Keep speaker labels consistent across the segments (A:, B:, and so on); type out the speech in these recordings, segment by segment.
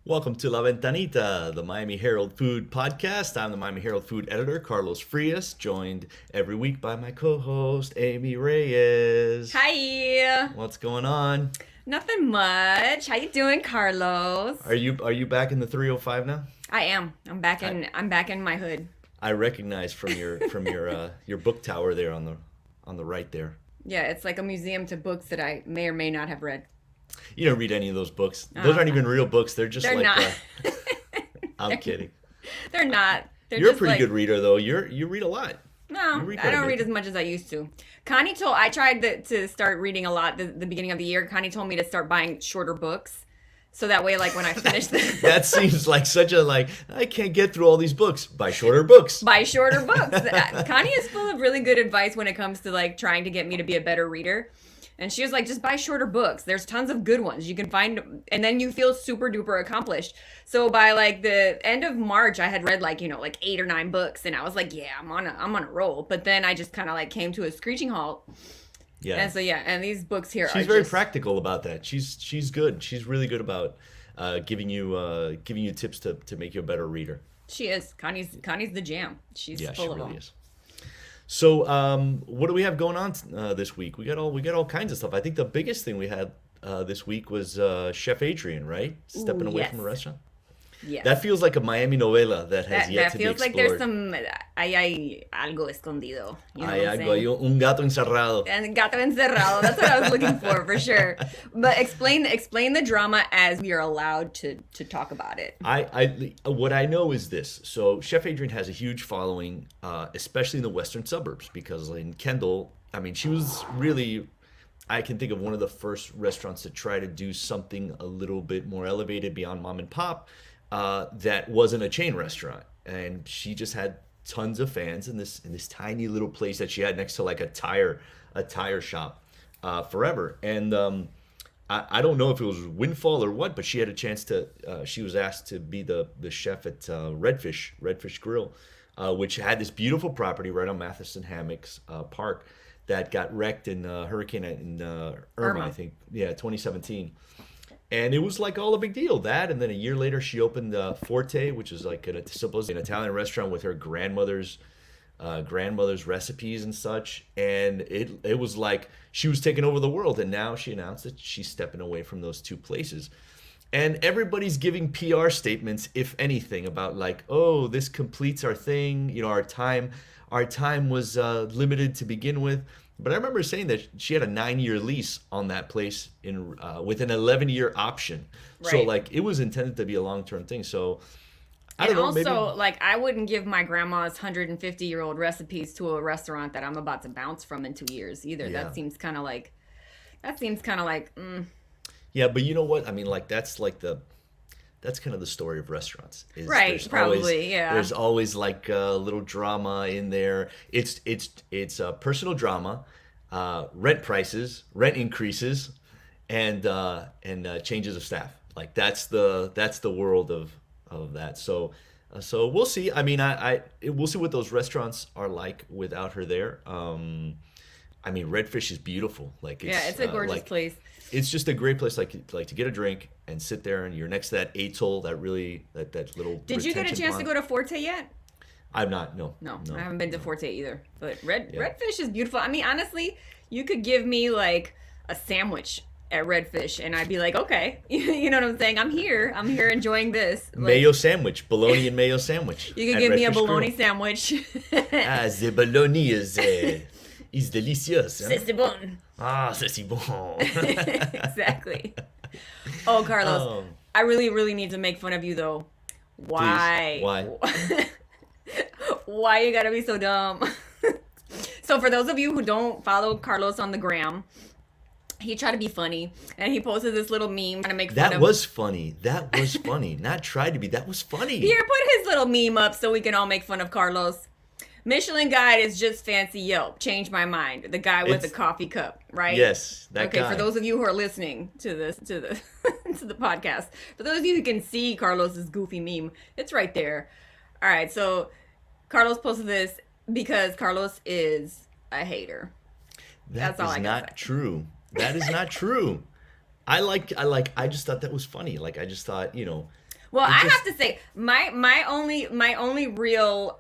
A: Welcome to La Ventanita, the Miami Herald food podcast. I'm the Miami Herald food editor, Carlos Frias, joined every week by my co-host, Amy Reyes.
B: Hi.
A: What's going on?
B: Nothing much. How you doing, Carlos?
A: Are you back in the 305 now?
B: I am. I'm back in my hood.
A: I recognize from your your book tower there on the right there.
B: Yeah, it's like a museum to books that I may or may not have read.
A: You don't read any of those books. Those aren't even real books. They're just
B: They're
A: like
B: not.
A: I'm kidding.
B: They're not. They're
A: You're a
B: just
A: pretty
B: like,
A: good reader though. You read a lot.
B: No, I don't read as much as I used to. I tried to start reading a lot the beginning of the year. Connie told me to start buying shorter books. So that way, like, when I finish
A: That seems like such a, I can't get through all these books. Buy shorter books.
B: Buy shorter books. Connie is full of really good advice when it comes to, like, trying to get me to be a better reader. And she was like, just buy shorter books. There's tons of good ones you can find. And then you feel super duper accomplished. So by, like, the end of March, I had read, like 8 or 9 books. And I was like, yeah, I'm on a roll. But then I just kind of, like, came to a screeching halt.
A: Yeah.
B: And so, yeah, and these books here
A: She's very practical about that. She's good. She's really good about giving you tips to make you a better reader.
B: She is. Connie's the jam. She's full of them. Is.
A: So, what do we have going on this week? We got all kinds of stuff. I think the biggest thing we had this week was Chef Adrian, right? Stepping away from a restaurant.
B: Yes.
A: That feels like a Miami novela that has yet to be explored.
B: That feels like there's some hay algo escondido. You know
A: hay algo, hay un gato encerrado.
B: And gato encerrado. That's what I was looking for sure. But explain the drama as we are allowed to talk about it.
A: What I know is this. So Chef Adrian has a huge following, especially in the western suburbs, because in Kendall, I mean, she was really, I can think of one of the first restaurants to try to do something a little bit more elevated beyond mom and pop. That wasn't a chain restaurant, and she just had tons of fans in this tiny little place that she had next to like a tire shop forever. And I don't know if it was windfall or what, but she had a chance to. She was asked to be the chef at Redfish Grill, which had this beautiful property right on Matheson Hammocks Park that got wrecked in Hurricane Irma, I think, 2017. And it was like all a big deal, that. And then a year later, she opened Forte, which is like an Italian restaurant with her grandmother's recipes and such. And it was like she was taking over the world. And now she announced that she's stepping away from those two places. And everybody's giving PR statements, if anything, about like, oh, this completes our thing. You know, our time was limited to begin with. But I remember saying that she had a 9-year lease on that place with an 11-year option. Right. So like it was intended to be a long-term thing. So I don't know.
B: And also, like, I wouldn't give my grandma's 150-year-old recipes to a restaurant that I'm about to bounce from in 2 years either. Yeah. That seems kind of like.
A: Yeah, but you know what? I mean, like that's kind of the story of restaurants.
B: Right, probably, yeah.
A: There's always like a little drama in there. It's a personal drama, rent prices, rent increases, and changes of staff. Like that's the world of that. So we'll see. I mean, we'll see what those restaurants are like without her there. I mean, Redfish is beautiful. Like
B: it's a gorgeous place.
A: It's just a great place, like to get a drink and sit there, and you're next to that atoll, that little.
B: Did you get a chance to go to Forte yet?
A: I'm not. No,
B: I haven't been to Forte either. But Redfish is beautiful. I mean, honestly, you could give me like a sandwich at Redfish, and I'd be like, okay, you know what I'm saying? I'm here enjoying this. Like,
A: mayo sandwich, bologna and mayo sandwich.
B: You could give me a bologna sandwich.
A: The bologna is delicious.
B: Huh? C'est bon.
A: C'est bon.
B: Exactly. Oh, Carlos, I really, really need to make fun of you, though. Why?
A: Please. Why?
B: Why you gotta be so dumb? So for those of you who don't follow Carlos on the gram, he tried to be funny, and he posted this little meme trying to make fun of...
A: That was funny. Not tried to be. That was funny.
B: Pierre put his little meme up so we can all make fun of Carlos. Michelin guide is just fancy Yelp. Changed my mind. The guy with the coffee cup, right?
A: Yes, that guy.
B: Okay, for those of you who are listening to the to the podcast, for those of you who can see Carlos's goofy meme, it's right there. All right, so Carlos posted this because Carlos is a hater.
A: That's all I got. Not true. That is not true. I just thought that was funny. Like I just thought,
B: Well,
A: It
B: I
A: just
B: have to say, my only real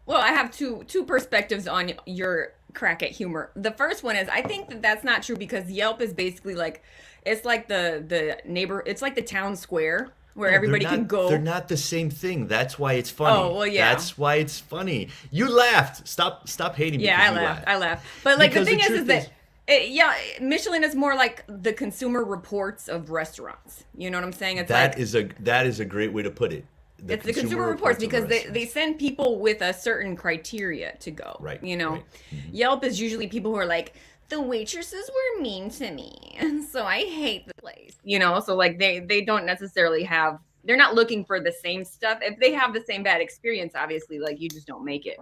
B: well, I have two perspectives on your crack at humor. The first one is I think that that's not true because Yelp is basically like it's like the neighbor, it's like the town square where
A: no,
B: everybody can
A: they're
B: go.
A: not the same thing. That's why it's
B: Oh,
A: funny.
B: well, yeah.
A: That's why it's funny. You laughed. Stop hating
B: Yeah,
A: because
B: I
A: you
B: laughed.
A: laughed.
B: I laughed. But like the
A: Because the
B: thing is
A: truth is,
B: that yeah, Michelin is more like the consumer reports of restaurants. You know what I'm saying? It's like
A: that is a great way to put it. The
B: it's the consumer reports
A: of
B: because they
A: restaurants.
B: send people with a certain criteria to go.
A: Right,
B: You know,
A: right. Mhm.
B: Yelp is usually people who are like, the waitresses were mean to me, and so I hate the place. You know, so like they don't necessarily have. They're not looking for the same stuff. If they have the same bad experience, obviously, like you just don't make it.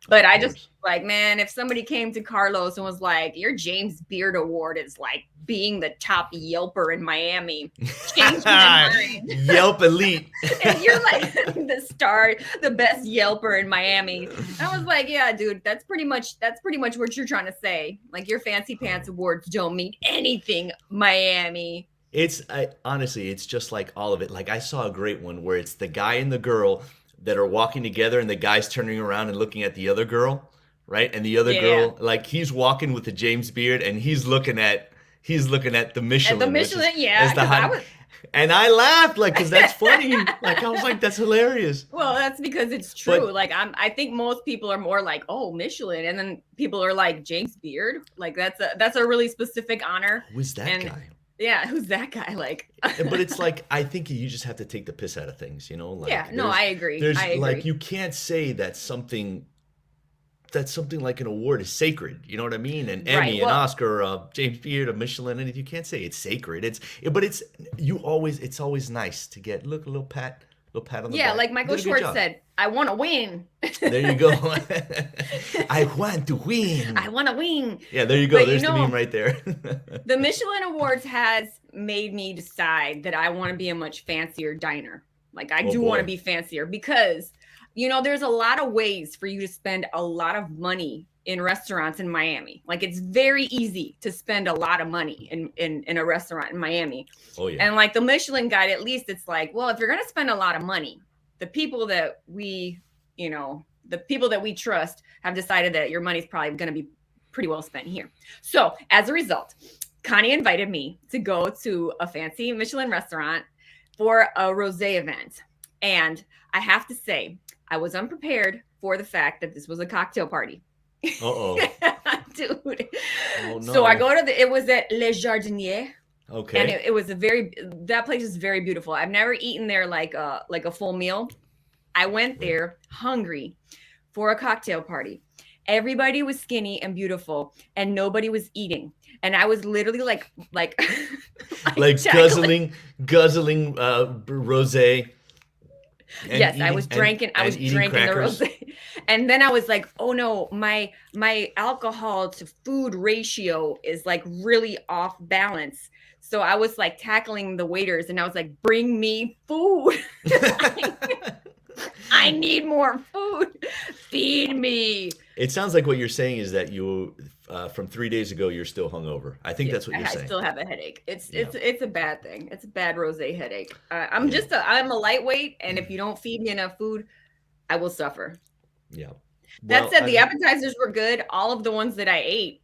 B: But
A: Of
B: I just
A: course.
B: like, man, if somebody came to Carlos and was like, your James Beard Award is like being the top Yelper in Miami, change my mind.
A: Yelp Elite.
B: And you're like the star, the best Yelper in Miami. I was like, yeah, dude, that's pretty much what you're trying to say. Like your fancy pants awards don't mean anything, Miami.
A: Honestly, it's just like all of it. Like I saw a great one where it's the guy and the girl that are walking together, and the guy's turning around and looking at the other girl, right? And the other
B: Yeah.
A: girl, like he's walking with the James Beard, and he's looking at the
B: And the
A: Michelin, which is
B: Michelin, yeah,
A: as the
B: because I
A: hot.
B: was
A: And I laughed, like, because that's funny. Like I was like, that's hilarious.
B: well, that's because it's true.
A: But
B: Like I think most people are more like, oh, Michelin, and then people are like James Beard. Like that's a really specific honor.
A: who is that
B: And
A: guy?
B: yeah, who's that guy? Like
A: But it's like I think you just have to take the piss out of things, you know?
B: yeah,
A: Like
B: no, I agree.
A: there's
B: I agree.
A: like you can't say that something like an award is sacred. You know what I mean? An
B: Right.
A: Emmy, an
B: Well,
A: Oscar, James Beard, a Michelin, and you can't say it's sacred. But it's always nice to get a little pat on the
B: yeah,
A: back.
B: like
A: You
B: Michael
A: did a good
B: Schwartz
A: job.
B: said, I want to win.
A: There you go. I want to win.
B: I want to win.
A: Yeah, there you go.
B: But
A: There's the meme right there.
B: the Michelin Awards has made me decide that I want to be a much fancier diner. Like I
A: Oh
B: do want to
A: boy.
B: be fancier because there's a lot of ways for you to spend a lot of money in restaurants in Miami. Like it's very easy to spend a lot of money in a restaurant in Miami.
A: Oh yeah.
B: And like the Michelin Guide, at least it's like, well, if you're going to spend a lot of money, the people that we trust have decided that your money's probably going to be pretty well spent here. So as a result, Connie invited me to go to a fancy Michelin restaurant for a rosé event. And I have to say, I was unprepared for the fact that this was a cocktail party.
A: Uh-oh.
B: Dude.
A: Oh
B: So I
A: no.
B: go to it was at Les Jardiniers. And
A: Okay.
B: it was that place is very beautiful. I've never eaten there like a full meal. I went there hungry for a cocktail party. Everybody was skinny and beautiful, and nobody was eating. And I was literally like
A: Like
B: tackling.
A: guzzling rosé and
B: Yes, I
A: eating
B: was
A: and,
B: drinking. I
A: and
B: was
A: eating
B: drinking the
A: crackers.
B: rosé, and then I was like, "Oh no, my alcohol to food ratio is like really off balance." So I was like tackling the waiters, and I was like, "Bring me food. I need more food. Feed me."
A: It sounds like what you're saying is that you, from 3 days ago, you're still hungover. I think
B: Yeah,
A: that's what
B: I
A: you're saying.
B: still have a headache.
A: Yeah,
B: It's a bad thing. It's a bad rosé headache.
A: yeah,
B: I'm a lightweight, and if you don't feed me enough food, I will suffer.
A: yeah.
B: That
A: Well,
B: said, the appetizers were good. All of the ones that I ate,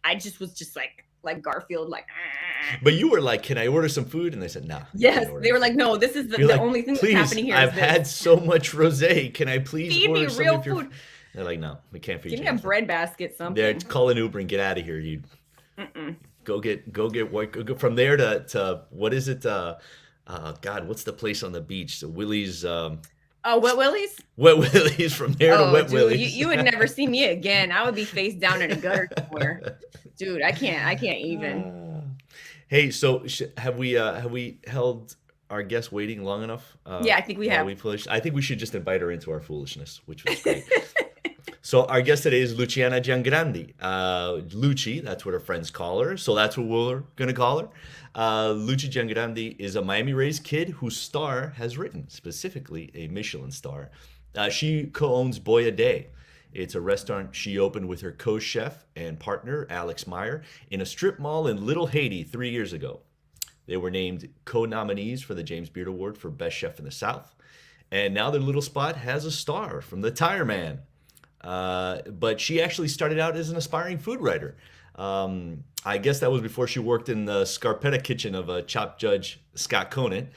B: I just was just like Garfield, like. "Ah."
A: but you were like, "Can I order some food?" And they said, "Nah, you
B: Yes,
A: can't order
B: they were
A: anything."
B: like, no, this is the,
A: You're
B: the
A: like,
B: only thing that's
A: "Please,
B: happening here.
A: I've
B: Is this.
A: had so much rosé. Can I please
B: Feed me
A: order some
B: real
A: of your?"
B: food.
A: They're like, "No, we can't feed
B: Give
A: you
B: me a
A: anything."
B: bread basket,
A: They're
B: something.
A: call an Uber and get out of here. You
B: Mm-mm.
A: go get what? Go from there to what is it? God, what's the place on the beach? The Willie's.
B: Oh, Wet Willie's?
A: Wet Willie's from there to
B: Oh,
A: Wet
B: dude,
A: Willie's.
B: you would never see me again. I would be face down in a gutter somewhere. Dude, I can't even.
A: Hey, so have we held our guest waiting long enough?
B: Yeah, I think we
A: while
B: have.
A: we foolish. I think we should just invite her into our foolishness, which was great. So our guest today is Luciana Giangrandi. Luci, that's what her friends call her. So that's what we're gonna call her. Luci Giangrandi is a Miami-raised kid whose star has written, specifically a Michelin star. She co-owns Boia Day. It's a restaurant she opened with her co-chef and partner, Alex Meyer, in a strip mall in Little Haiti 3 years ago. They were named co-nominees for the James Beard Award for Best Chef in the South. And now their little spot has a star from the Tire Man. But she actually started out as an aspiring food writer. I guess that was before she worked in the Scarpetta kitchen of Chop Judge Scott Conant.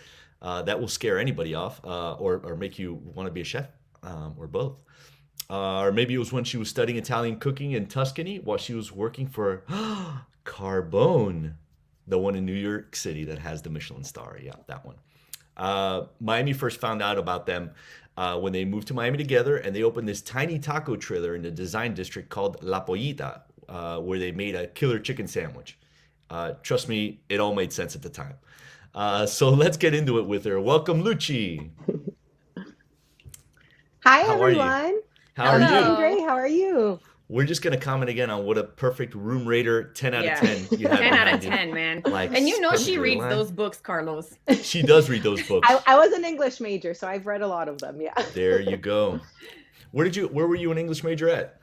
A: That will scare anybody off or make you want to be a chef or both. Or maybe it was when she was studying Italian cooking in Tuscany while she was working for Carbone, the one in New York City that has the Michelin star. Yeah, that one. Miami first found out about them when they moved to Miami together, and they opened this tiny taco trailer in the design district called La Pollita, where they made a killer chicken sandwich. Trust me, it all made sense at the time. So let's get into it with her. Welcome, Luci.
C: Hi,
A: How are you?
C: everyone.
A: How
C: I'm
A: are
C: doing
A: you?
C: great. How are you?
A: We're just going to comment again on what a perfect room rater 10 out of
B: Yeah.
A: 10 you have
B: 10 out of
A: behind you.
B: 10, man.
A: Like,
B: And you know she
A: perfectly
B: reads
A: aligned.
B: those books, Carlos.
A: She does read those books.
C: I was an English major, so I've read a lot of them. Yeah.
A: There you go. Where were you an English major at?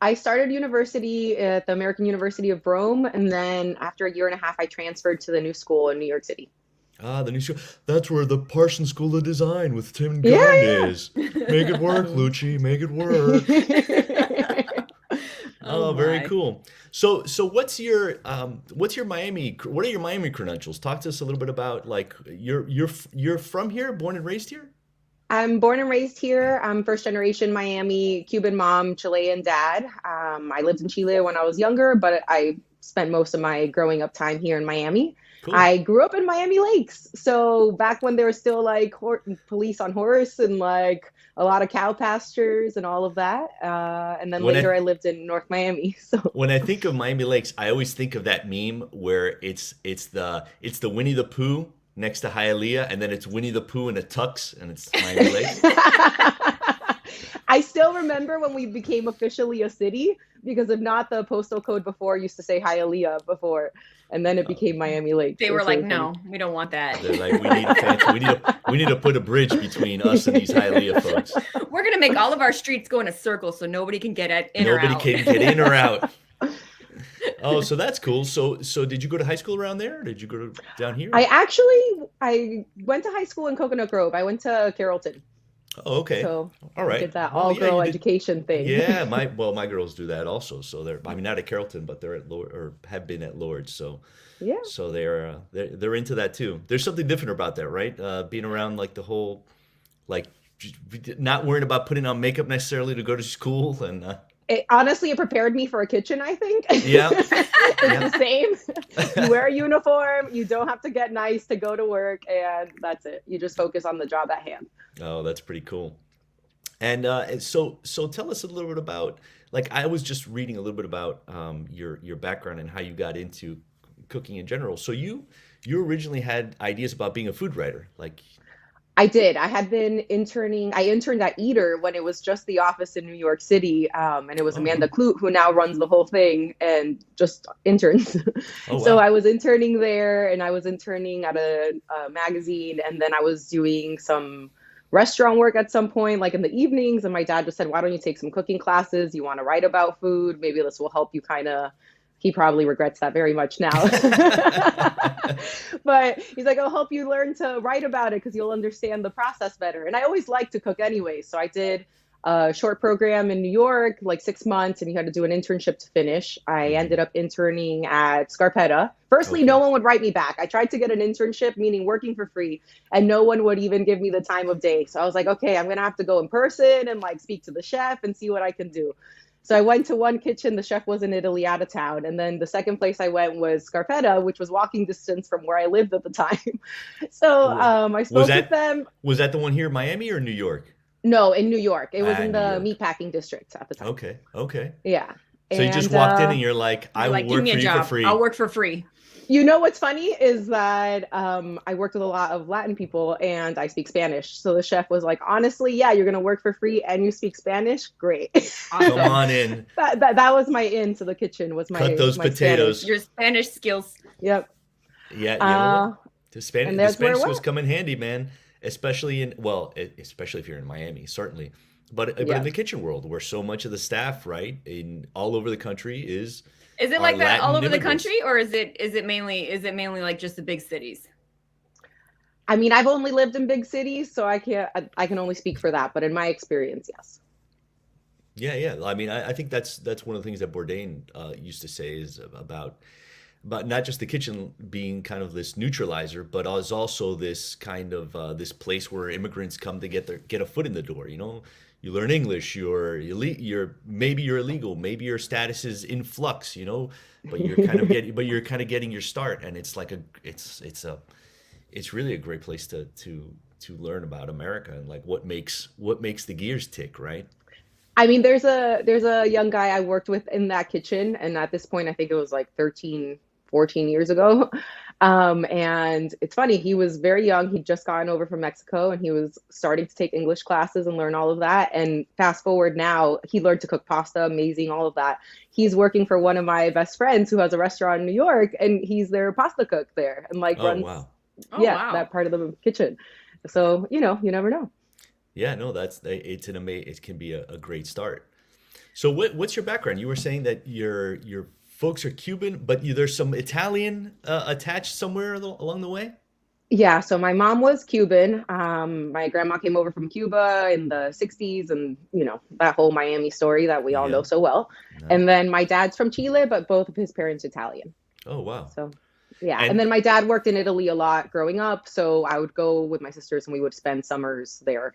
C: I started university at the American University of Rome, and then after a year and a half, I transferred to the new school in New York City.
A: The new school. That's where the Parsons School of Design with Tim and
C: Yeah,
A: Gond
C: yeah.
A: is. Make it work, Lucci. Make it work. Oh, very
B: my.
A: cool. So what's your Miami? What are your Miami credentials? Talk to us a little bit about like you're from here, born and raised here.
C: I'm born and raised here. I'm first generation Miami, Cuban mom, Chilean dad. I lived in Chile when I was younger, but I spent most of my growing up time here in Miami.
A: Cool.
C: I grew up in Miami Lakes. So back when there was still like police on horse and like a lot of cow pastures and all of that. And then
A: When
C: later I lived in North Miami. So
A: When I think of Miami Lakes, I always think of that meme where it's the Winnie the Pooh next to Hialeah, and then it's Winnie the Pooh in a tux, and it's Miami Lakes.
C: I still remember when we became officially a city, because if not, the postal code before used to say Hialeah before, and then it became Miami Lakes.
B: They
C: It
B: were
C: was
B: like,
C: really
B: no,
C: funny.
B: we don't want that.
A: They're like, we need to put a bridge between us and these Hialeah folks.
B: We're going to make all of our streets go in a circle so nobody can get in or
A: Nobody
B: out.
A: can get in or out. Oh, so that's cool. So did you go to high school around there? Or did you go down here?
C: I went to high school in Coconut Grove. I went to Carrollton.
A: Oh, okay.
C: So
A: All right.
C: I did that
A: Well,
C: all
A: yeah,
C: girl
A: you did-
C: education thing.
A: Yeah, my girls do that also. So I mean, not at Carrollton, but they're at Lord, or have been at Lord's. So
C: Yeah.
A: so they're into that too. There's something different about that, right? Being around like the whole, like, not worrying about putting on makeup necessarily to go to school, and
C: Honestly, it prepared me for a kitchen, I think.
A: yeah,
C: It's the same. You wear a uniform, you don't have to get nice to go to work, and that's it. You just focus on the job at hand.
A: oh, that's pretty cool. And so tell us a little bit about, like, I was just reading a little bit about your background and how you got into cooking in general. So you originally had ideas about being a food writer, like.
C: I did. I had been interning. I interned at Eater when it was just the office in New York City. And it was Amanda Kloot who now runs the whole thing and just interns.
A: Oh,
C: So
A: wow.
C: I was interning there, and I was interning at a magazine. And then I was doing some restaurant work at some point, like in the evenings. And my dad just said, why don't you take some cooking classes? You want to write about food? Maybe this will help you kind of. He probably regrets that very much now. But he's like, I'll help you learn to write about it because you'll understand the process better. And I always liked to cook anyway. So I did a short program in New York, like 6 months, and you had to do an internship to finish. I ended up interning at Scarpetta. Firstly,
A: Okay.
C: no one would write me back. I tried to get an internship, meaning working for free, and no one would even give me the time of day. So I was like, okay, I'm going to have to go in person and like speak to the chef and see what I can do. So I went to one kitchen. The chef was in Italy, out of town. And then the second place I went was Scarpetta, which was walking distance from where I lived at the time. So I spoke with them.
A: Was that the one here in Miami or New York?
C: No, in New York. It was in
A: New
C: the
A: York.
C: meatpacking district at the time.
A: Okay.
C: Yeah.
A: So you just
C: And,
A: walked in and you're like, I
B: You're
A: will
B: like, give
A: work
B: me
A: for
B: a
A: you for
B: job.
A: free.
B: I'll work for free.
C: You know what's funny is that I worked with a lot of Latin people and I speak Spanish. So the chef was like, honestly, yeah, you're going to work for free and you speak Spanish? Great.
A: Come on in.
C: that was my in to the kitchen, was my
A: Cut those
C: my
A: potatoes.
C: Spanish.
B: Your Spanish skills.
C: Yep.
A: Yeah, the Spanish,
C: and
A: the
C: that's where it
A: Spanish skills
C: went.
A: come in handy, man. Especially if you're in Miami, certainly. but in
C: Yes.
A: the kitchen world, where so much of the staff, right, in all over the country
B: Is it
A: are
B: like that all
A: Latin
B: over the
A: immigrants.
B: country, or is it mainly like just the big cities?
C: I mean, I've only lived in big cities, so I can only speak for that. But in my experience, yes.
A: Yeah, yeah. I mean, I think that's one of the things that Bourdain used to say is about not just the kitchen being kind of this neutralizer, but as also this kind of this place where immigrants come to get a foot in the door. You know, you learn English, you're maybe you're illegal, maybe your status is in flux. You know, you're kind of getting your start, and it's like it's really a great place to learn about America and like what makes the gears tick, right?
C: I mean, there's a young guy I worked with in that kitchen, and at this point, I think it was like 13, 14 years ago. And it's funny, he was very young. He'd just gotten over from Mexico, and he was starting to take English classes and learn all of that. And fast forward now, he learned to cook pasta, amazing, all of that. He's working for one of my best friends who has a restaurant in New York, and he's their pasta cook there, and like
A: Oh
C: runs,
A: wow.
B: Oh
C: yeah,
B: wow.
C: that part of the kitchen. So, you never know.
A: Yeah, no, it can be a great start. So what's your background? You were saying that your folks are Cuban, but there's some Italian attached somewhere along the way?
C: Yeah, so my mom was Cuban. My grandma came over from Cuba in the 60s, and that whole Miami story that we all know
A: Yeah.
C: so well.
A: No.
C: And then my dad's from Chile, but both of his parents Italian.
A: Oh wow.
C: So yeah, and
A: And
C: then my dad worked in Italy a lot growing up, so I would go with my sisters and we would spend summers there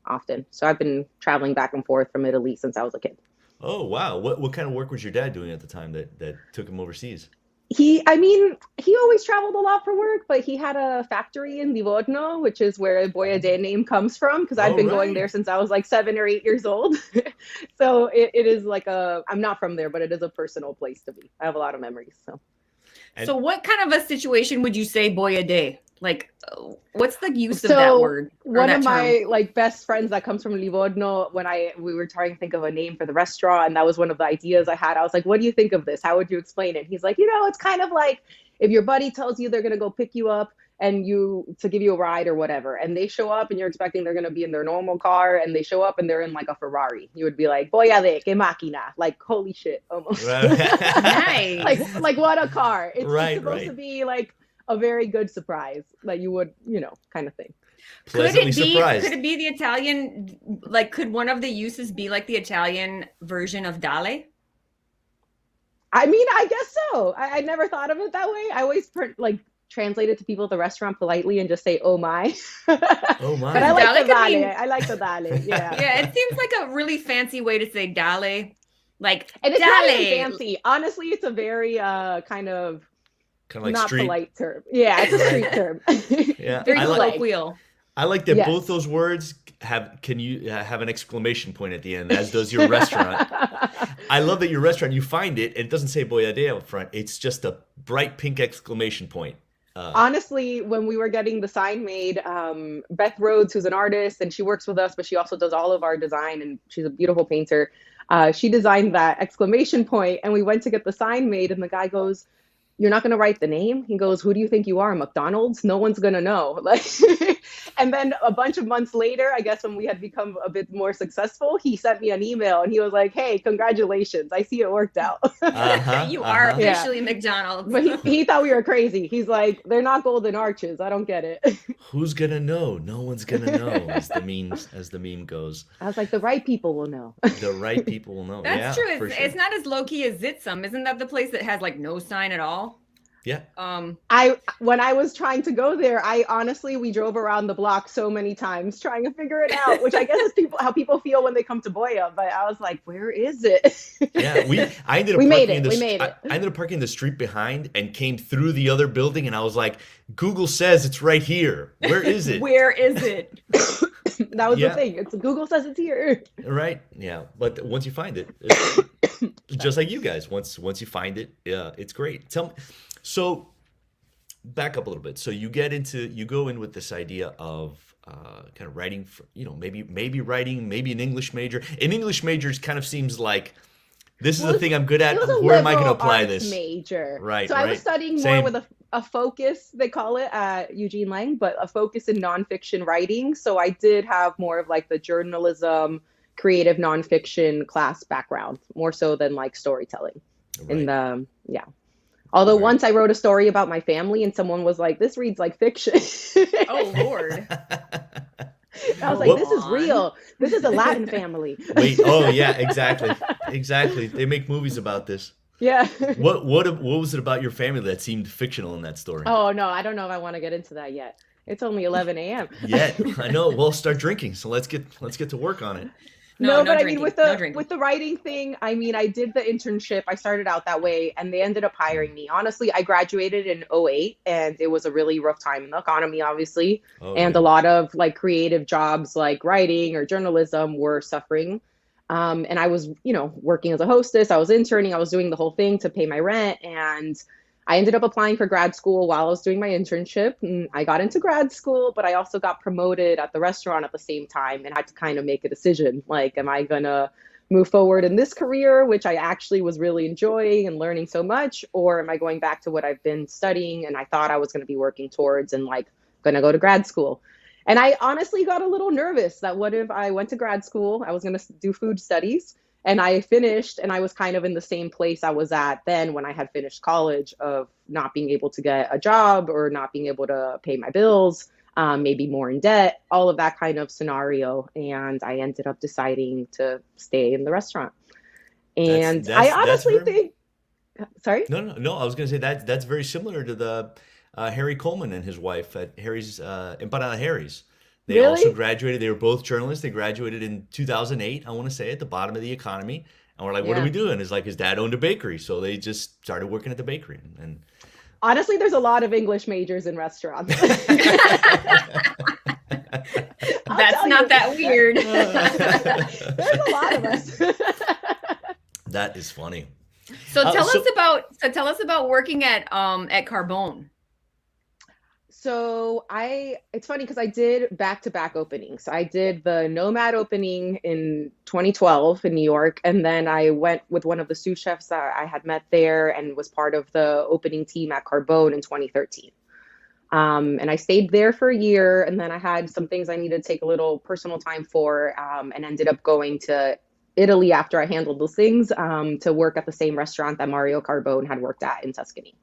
C: often. So I've been traveling back and forth from Italy since I was a kid.
A: oh wow, what kind of work was your dad doing at the time that took him overseas?
C: I mean, he always traveled a lot for work, but he had a factory in Livorno, which is where the Boia Day name comes from, because I've
A: Oh
C: been going
A: right.
C: there since I was like 7 or 8 years old. So it is like I'm not from there, but it is a personal place to be. I have a lot of memories. So
A: And
B: So what kind of a situation would you say boy a day? Like, what's the use of that
C: So
B: word or
C: one
B: that
C: of
B: term?
C: my like best friends that comes from Livorno, when we were trying to think of a name for the restaurant, and that was one of the ideas I had. I was like, "What do you think of this? How would you explain it?" He's like, "It's kind of like if your buddy tells you they're gonna go pick you up and to give you a ride or whatever, and they show up and you're expecting they're gonna be in their normal car, and they show up and they're in like a Ferrari. You would be like, "Boya de que máquina!" Like, holy shit, almost.
B: Nice.
C: Like what a car. It's
A: Right,
C: supposed to
A: right.
C: be like a very good surprise that you would, kind of thing.
A: Pleasantly
B: Could
A: surprised.
B: it be the Italian, like, could one of the uses be like the Italian version of Dale?
C: I mean, I guess so. I never thought of it that way. I always translate it to people at the restaurant politely and just say, "Oh my."
A: Oh
C: But I
A: my.
C: like
B: Dale
C: the
B: could
C: dale.
B: mean,
C: I like the dale. Yeah.
B: yeah, it seems like a really fancy way to say Dale. Like,
C: And it's not even
B: Dale.
C: fancy. Honestly, it's a very kind of
A: Kind of like
C: not
A: street.
C: polite term. Yeah, it's a street term.
A: Yeah,
B: Very
A: I
C: It's
A: like
C: like,
B: colloquial.
A: I like that both
C: yes.
A: those words can you have an exclamation point at the end, as does your restaurant. I love that your restaurant, you find it, and it doesn't say Boyardee up front. It's just a bright pink exclamation point.
C: Honestly, when we were getting the sign made, Beth Rhodes, who's an artist and she works with us, but she also does all of our design and she's a beautiful painter. She designed that exclamation point, and we went to get the sign made, and the guy goes, "You're not going to write the name?" He goes, "Who do you think you are, McDonald's? No one's going to know." Like, and then a bunch of months later, I guess when we had become a bit more successful, he sent me an email and he was like, "Hey, congratulations. I see it worked out."
A: Uh-huh,
B: You are
A: uh-huh.
C: Yeah.
B: officially McDonald's.
C: But he thought we were crazy. He's like, "They're not golden arches. I don't get it."
A: Who's gonna know? No one's gonna know, as the meme goes.
C: I was like, "The right people will know."
A: The right people will know.
B: That's
A: Yeah,
B: true.
A: for
B: It's
A: sure.
B: not as low key as Zitsum. Isn't that the place that has like no sign at all?
A: Yeah.
C: When I was trying to go there, we drove around the block so many times trying to figure it out, which I guess is how people feel when they come to Boya. But I was like, "Where is it?"
A: Yeah, I ended up
C: We made
A: parking
C: it. We made it.
A: I ended up parking in the street behind and came through the other building, and I was like, Google says it's right here. Where is it?
B: Where is it?
C: That was
A: Yeah.
C: the thing. Google says it's here.
A: Right? Yeah. But once you find it, it's just like you guys. Once you find it, yeah, it's great. So back up a little bit. So you go in with this idea of kind of writing for, maybe writing, maybe an English major. An English major kind of seems like This is
C: Well,
A: the thing I'm good at.
C: it was a
A: Where am I going to
C: liberal
A: apply
C: arts
A: this?
C: major.
A: Right,
C: So I was
A: right.
C: studying more
A: Same.
C: with a focus, they call it at Eugene Lang, but a focus in nonfiction writing. So I did have more of like the journalism, creative nonfiction class background, more so than like storytelling.
A: Right.
C: Yeah. Although
A: Right.
C: once I wrote a story about my family and someone was like, this reads like fiction.
B: Oh Lord.
C: I was like,
A: What-
C: this is real. This is a Latin family.
A: Wait. Oh, yeah. Exactly. Exactly. They make movies about this.
C: Yeah.
A: What was it about your family that seemed fictional in that story?
C: Oh no, I don't know if I want to get into that yet. It's only 11 a.m.
A: Yet I know. We'll start drinking. So let's get to work on it.
B: No
C: but I
B: drinking.
C: mean with
B: No drinking.
C: the writing thing, I mean I did the internship. I started out that way and they ended up hiring me. Honestly, I graduated in '08 and it was a really rough time in the economy, obviously.
A: Oh,
C: And
A: yeah.
C: a lot of like creative jobs like writing or journalism were suffering. And I was, working as a hostess. I was interning. I was doing the whole thing to pay my rent. And I ended up applying for grad school while I was doing my internship. And I got into grad school, but I also got promoted at the restaurant at the same time and had to kind of make a decision. Like, am I going to move forward in this career, which I actually was really enjoying and learning so much? Or am I going back to what I've been studying and I thought I was going to be working towards and like going to go to grad school? And I honestly got a little nervous that what if I went to grad school, I was going to do food studies, and I finished and I was kind of in the same place I was at then when I had finished college of not being able to get a job or not being able to pay my bills, maybe more in debt, all of that kind of scenario. And I ended up deciding to stay in the restaurant. And I honestly think, sorry?
A: No. I was going to say that's very similar to the Harry Coleman and his wife at Harry's Empanada Harry's. They
C: Really?
A: also graduated. They were both journalists. They graduated in 2008, I want to say, at the bottom of the economy. And we're like, what are
C: Yeah.
A: we doing? It's like his dad owned a bakery. So they just started working at the bakery. And
C: Honestly, there's a lot of English majors in restaurants. I'll
B: That's
C: tell
B: not
C: you.
B: that weird.
C: There's a lot of us.
A: that is funny.
B: So tell
A: so-
B: us about working at Carbone.
C: So it's funny because I did back-to-back openings. I did the Nomad opening in 2012 in New York, and then I went with one of the sous chefs that I had met there and was part of the opening team at Carbone in 2013. And I stayed there for a year, and then I had some things I needed to take a little personal time for, and ended up going to Italy after I handled those things, to work at the same restaurant that Mario Carbone had worked at in Tuscany.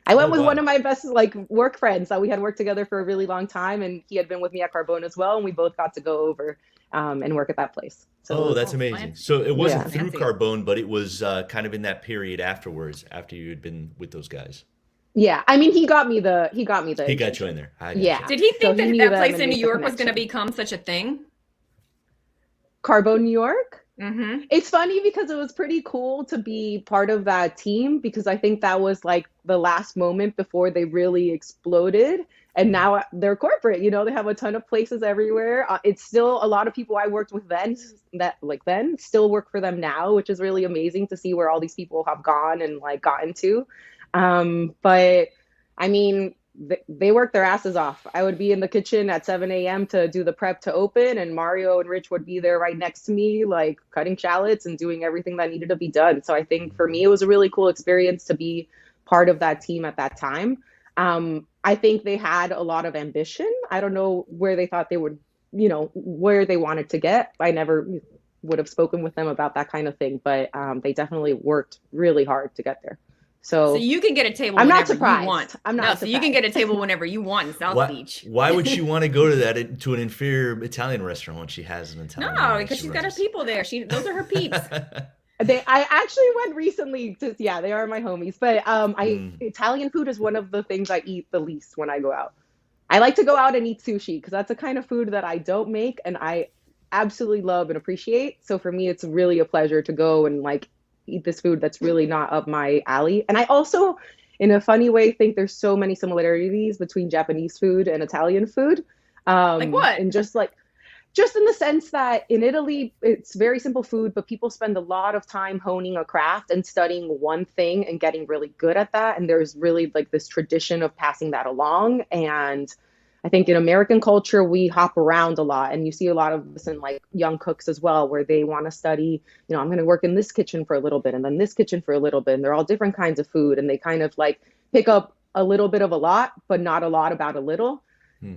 C: I went with
A: wow.
C: one of my best work friends that we had worked together for a really long time, and he had been with me at Carbone as well, and we both got to go over and work at that place. So
A: That's amazing.
B: fancy.
A: So it wasn't
C: Yeah.
A: through
B: Fancy.
A: Carbone, but it was kind of in that period afterwards, after you had been with those guys.
C: yeah, I mean, he got me the.
A: He got
C: internship.
A: you in there. I got
C: Yeah.
A: you.
B: Did he
C: So
B: think
C: he
B: that
C: knew
B: that
C: them
B: place
C: and
B: in New
C: made the
B: York was going to
C: connection.
B: become such a thing?
C: Carbone, New York.
B: Mm-hmm.
C: It's funny because it was pretty cool to be part of that team because I think that was like the last moment before they really exploded. And now they're corporate, they have a ton of places everywhere. It's still a lot of people I worked with then still work for them now, which is really amazing to see where all these people have gone and gotten to. But I mean, they work their asses off. I would be in the kitchen at 7 a.m. to do the prep to open, and Mario and Rich would be there right next to me, cutting shallots and doing everything that needed to be done. So I think for me, it was a really cool experience to be part of that team at that time. I think they had a lot of ambition. I don't know where they thought they would, where they wanted to get. I never would have spoken with them about that kind of thing, but they definitely worked really hard to get there. So
B: you can get a table
C: I'm not
B: whenever
C: surprised.
B: you want.
C: I'm not
B: No, so you can
C: surprised.
B: get a table whenever you want in South Beach.
A: Why would she want to go to an inferior Italian restaurant when she has an Italian?
B: No, because she's got her people there. Those are her peeps.
C: I actually went recently they are my homies, but Italian food is one of the things I eat the least when I go out. I like to go out and eat sushi because that's the kind of food that I don't make and I absolutely love and appreciate. So for me, it's really a pleasure to go and eat this food that's really not up my alley. And I also, in a funny way, think there's so many similarities between Japanese food and Italian food.
B: Like what?
C: And just in the sense that in Italy, it's very simple food, but people spend a lot of time honing a craft and studying one thing and getting really good at that. And there's really this tradition of passing that along. And I think in American culture, we hop around a lot, and you see a lot of this in like young cooks as well, where they want to study, I'm going to work in this kitchen for a little bit and then this kitchen for a little bit. And they're all different kinds of food. And they kind of like pick up a little bit of a lot, but not a lot about a little.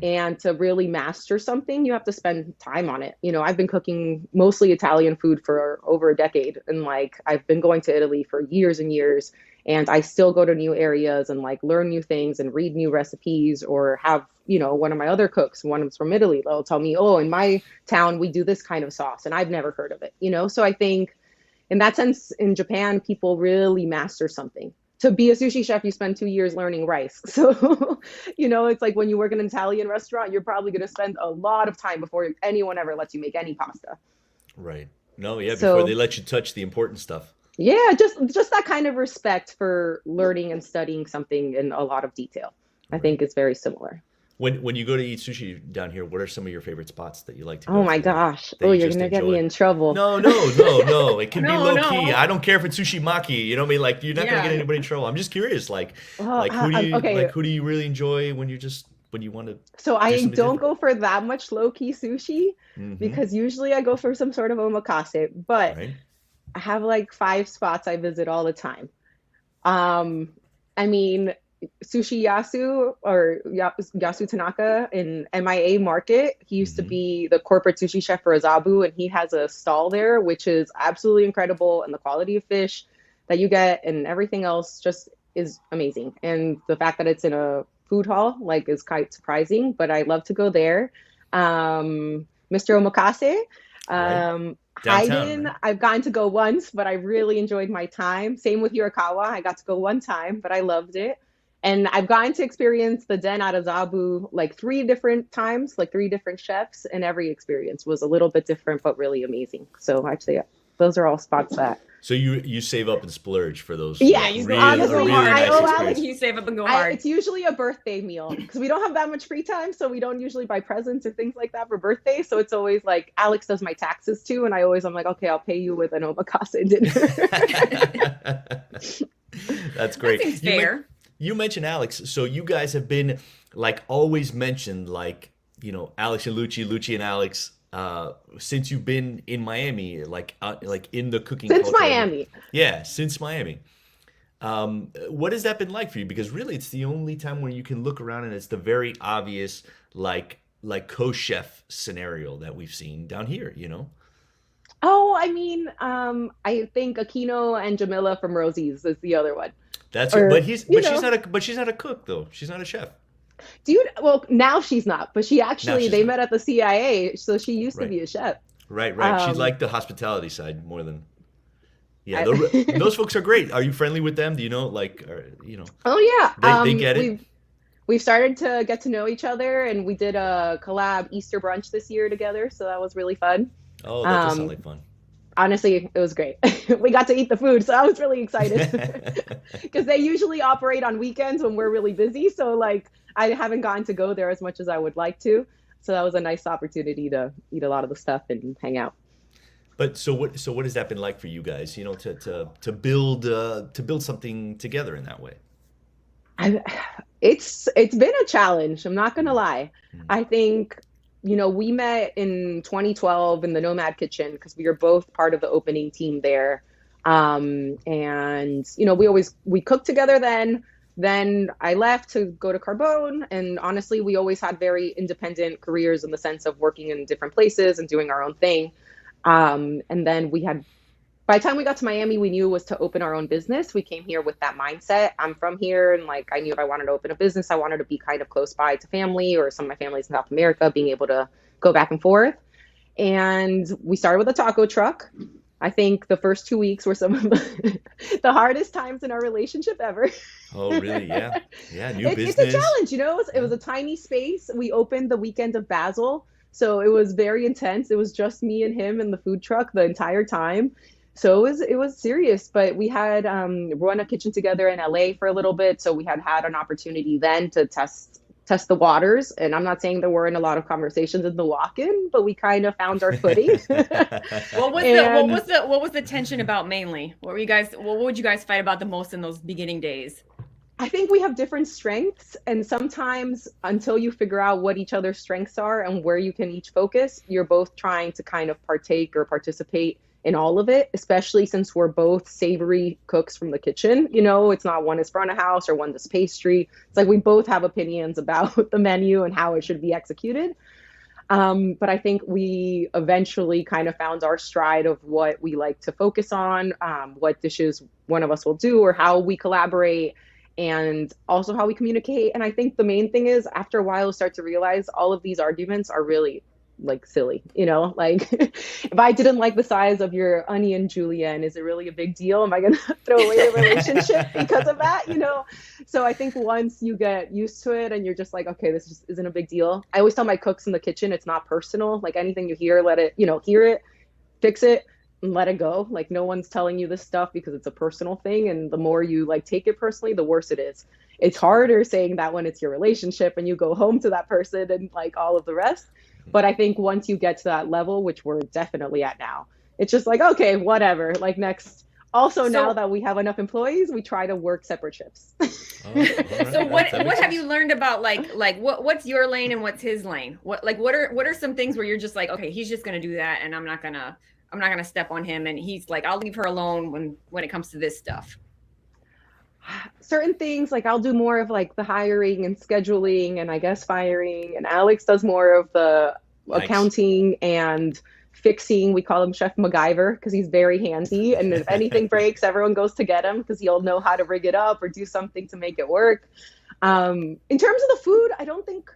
C: And to really master something, you have to spend time on it. I've been cooking mostly Italian food for over a decade. And like, I've been going to Italy for years and years. And I still go to new areas and like learn new things and read new recipes, or have, one of my other cooks, one is from Italy, they'll tell me, oh, in my town, we do this kind of sauce. And I've never heard of it, So I think in that sense, in Japan, people really master something. To be a sushi chef, you spend 2 years learning rice. So, it's like when you work in an Italian restaurant, you're probably going to spend a lot of time before anyone ever lets you make any pasta.
A: Right. No, yeah, before they let you touch the important stuff.
C: Yeah, just that kind of respect for learning and studying something in a lot of detail, I think is very similar.
A: When you go to eat sushi down here, what are some of your favorite spots that you like to go
C: Oh my
A: to
C: gosh. Oh, you're going to get me in trouble.
A: No. It can be low key. I don't care if it's sushi maki. You know what I mean? Like, you're not going to get anybody in trouble. I'm just curious. Who do you really enjoy when you want to?
C: So I don't go for that much low key sushi, because usually I go for some sort of omakase, but I have like 5 spots I visit all the time. Sushi Yasu, or Yasu Tanaka in MIA Market. He used to be the corporate sushi chef for Azabu, and he has a stall there, which is absolutely incredible. And the quality of fish that you get and everything else just is amazing. And the fact that it's in a food hall, like, is quite surprising, but I love to go there. Mr. Omakase.
A: Downtown, right?
C: I've gotten to go once, but I really enjoyed my time. Same with Yorikawa. I got to go one time, but I loved it. And I've gotten to experience the den at Azabu like 3 different times, like 3 different chefs, and every experience was a little bit different, but really amazing. So I'd say those are all spots that.
A: So you save up and splurge for those.
C: Yeah,
B: honestly,
A: nice
B: you save up and go hard.
C: It's usually a birthday meal, because we don't have that much free time, so we don't usually buy presents or things like that for birthdays. So it's always like, Alex does my taxes too, and I'm like, okay, I'll pay you with an omakase dinner.
A: That's great.
B: That seems fair.
A: You mentioned Alex, so you guys have been like always mentioned, like, Alex and Luci and Alex, since you've been in Miami, like in the cooking
C: since
A: culture.
C: Miami.
A: Yeah, since Miami. What has that been like for you? Because really, it's the only time where you can look around and it's the very obvious like co-chef scenario that we've seen down here.
C: Oh, I think Aquino and Jamila from Rosie's is the other one.
A: She's not a cook though. She's not a chef.
C: Well, now she's not, but they met at the CIA, so she used to be a chef.
A: Right. She's like the hospitality side more than. Yeah, those folks are great. Are you friendly with them? Do you know,
C: Oh yeah,
A: they get it.
C: We've started to get to know each other, and we did a collab Easter brunch this year together, so that was really fun.
A: Oh, that does sound like fun.
C: Honestly, it was great. We got to eat the food, so I was really excited, because they usually operate on weekends when we're really busy. So like, I haven't gotten to go there as much as I would like to. So that was a nice opportunity to eat a lot of the stuff and hang out.
A: But so what has that been like for you guys? To build something together in that way.
C: It's been a challenge. I'm not gonna lie. I think. We met in 2012 in the Nomad Kitchen, because we were both part of the opening team there. And, we cooked together then. Then I left to go to Carbone. And honestly, we always had very independent careers in the sense of working in different places and doing our own thing. And then by the time we got to Miami, we knew it was to open our own business. We came here with that mindset. I'm from here, and I knew if I wanted to open a business, I wanted to be kind of close by to family, or some of my family's in South America, being able to go back and forth. And we started with a taco truck. I think the first 2 weeks were some of the hardest times in our relationship ever.
A: Oh, really? Yeah. Yeah, business.
C: It's a challenge, It was a tiny space. We opened the weekend of Basel, so it was very intense. It was just me and him in the food truck the entire time. So it was serious, but we had run a kitchen together in LA for a little bit. So we had an opportunity then to test the waters. And I'm not saying there weren't a lot of conversations in the walk-in, but we kind of found our footing.
B: What was the tension about mainly? What would you guys fight about the most in those beginning days?
C: I think we have different strengths, and sometimes until you figure out what each other's strengths are and where you can each focus, you're both trying to kind of partake or participate in all of it, especially since we're both savory cooks from the kitchen. You know, it's not one is front of house or one does pastry. It's like we both have opinions about the menu and how it should be executed. But I think we eventually kind of found our stride of what we like to focus on, what dishes one of us will do, or how we collaborate, and also how we communicate. And I think the main thing is after a while, you start to realize all of these arguments are really like silly, you know, like if I didn't like the size of your onion julienne, is it really a big deal? Am I going to throw away the relationship because of that? You know? So I think once you get used to it and you're just like, okay, this just isn't a big deal. I always tell my cooks in the kitchen, it's not personal. Like anything you hear, let it, you know, hear it, fix it, and let it go. Like no one's telling you this stuff because it's a personal thing. And the more you like take it personally, the worse it is. It's harder saying that when it's your relationship and you go home to that person and like all of the rest. But I think once you get to that level, which we're definitely at now, it's just like, okay, whatever. Like next. Also, now that we have enough employees, we try to work separate shifts.
A: Oh, all right.
B: So what have you learned about like what's your lane and what's his lane? What are some things where you're just like, okay, he's just gonna do that, and I'm not gonna step on him, and he's like, I'll leave her alone when it comes to this stuff.
C: Certain things, like I'll do more of like the hiring and scheduling and I guess firing, and Alex does more of the accounting and fixing. We call him Chef MacGyver because he's very handy, and if anything breaks, everyone goes to get him because he'll know how to rig it up or do something to make it work. In terms of the food, I don't think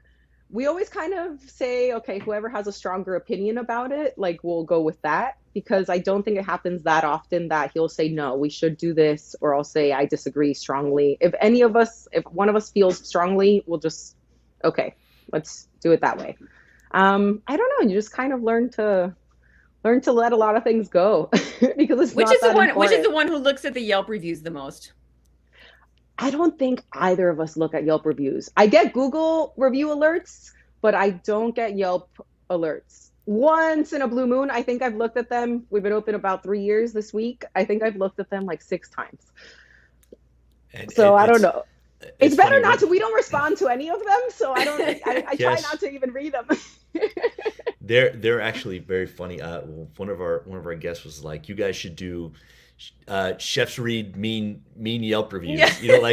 C: we always kind of say, okay, whoever has a stronger opinion about it, like we'll go with that, because I don't think it happens that often that he'll say, no, we should do this, or I'll say, I disagree strongly. If one of us feels strongly, we'll just, okay, let's do it that way. I don't know. You just kind of learn to let a lot of things go because it's
B: Which
C: not
B: is the
C: that
B: one?
C: important.
B: Which is the one who looks at the Yelp reviews the most?
C: I don't think either of us look at Yelp reviews. I get Google review alerts, but I don't get Yelp alerts. Once in a blue moon, I think I've looked at them. We've been open about 3 years this week. I think I've looked at them like 6 times. I don't know. It's better not to. We don't respond to any of them, so I don't. I try not to even read them.
A: They're actually very funny. One of our guests was like, you guys should do chefs read mean Yelp reviews. Yeah. You know,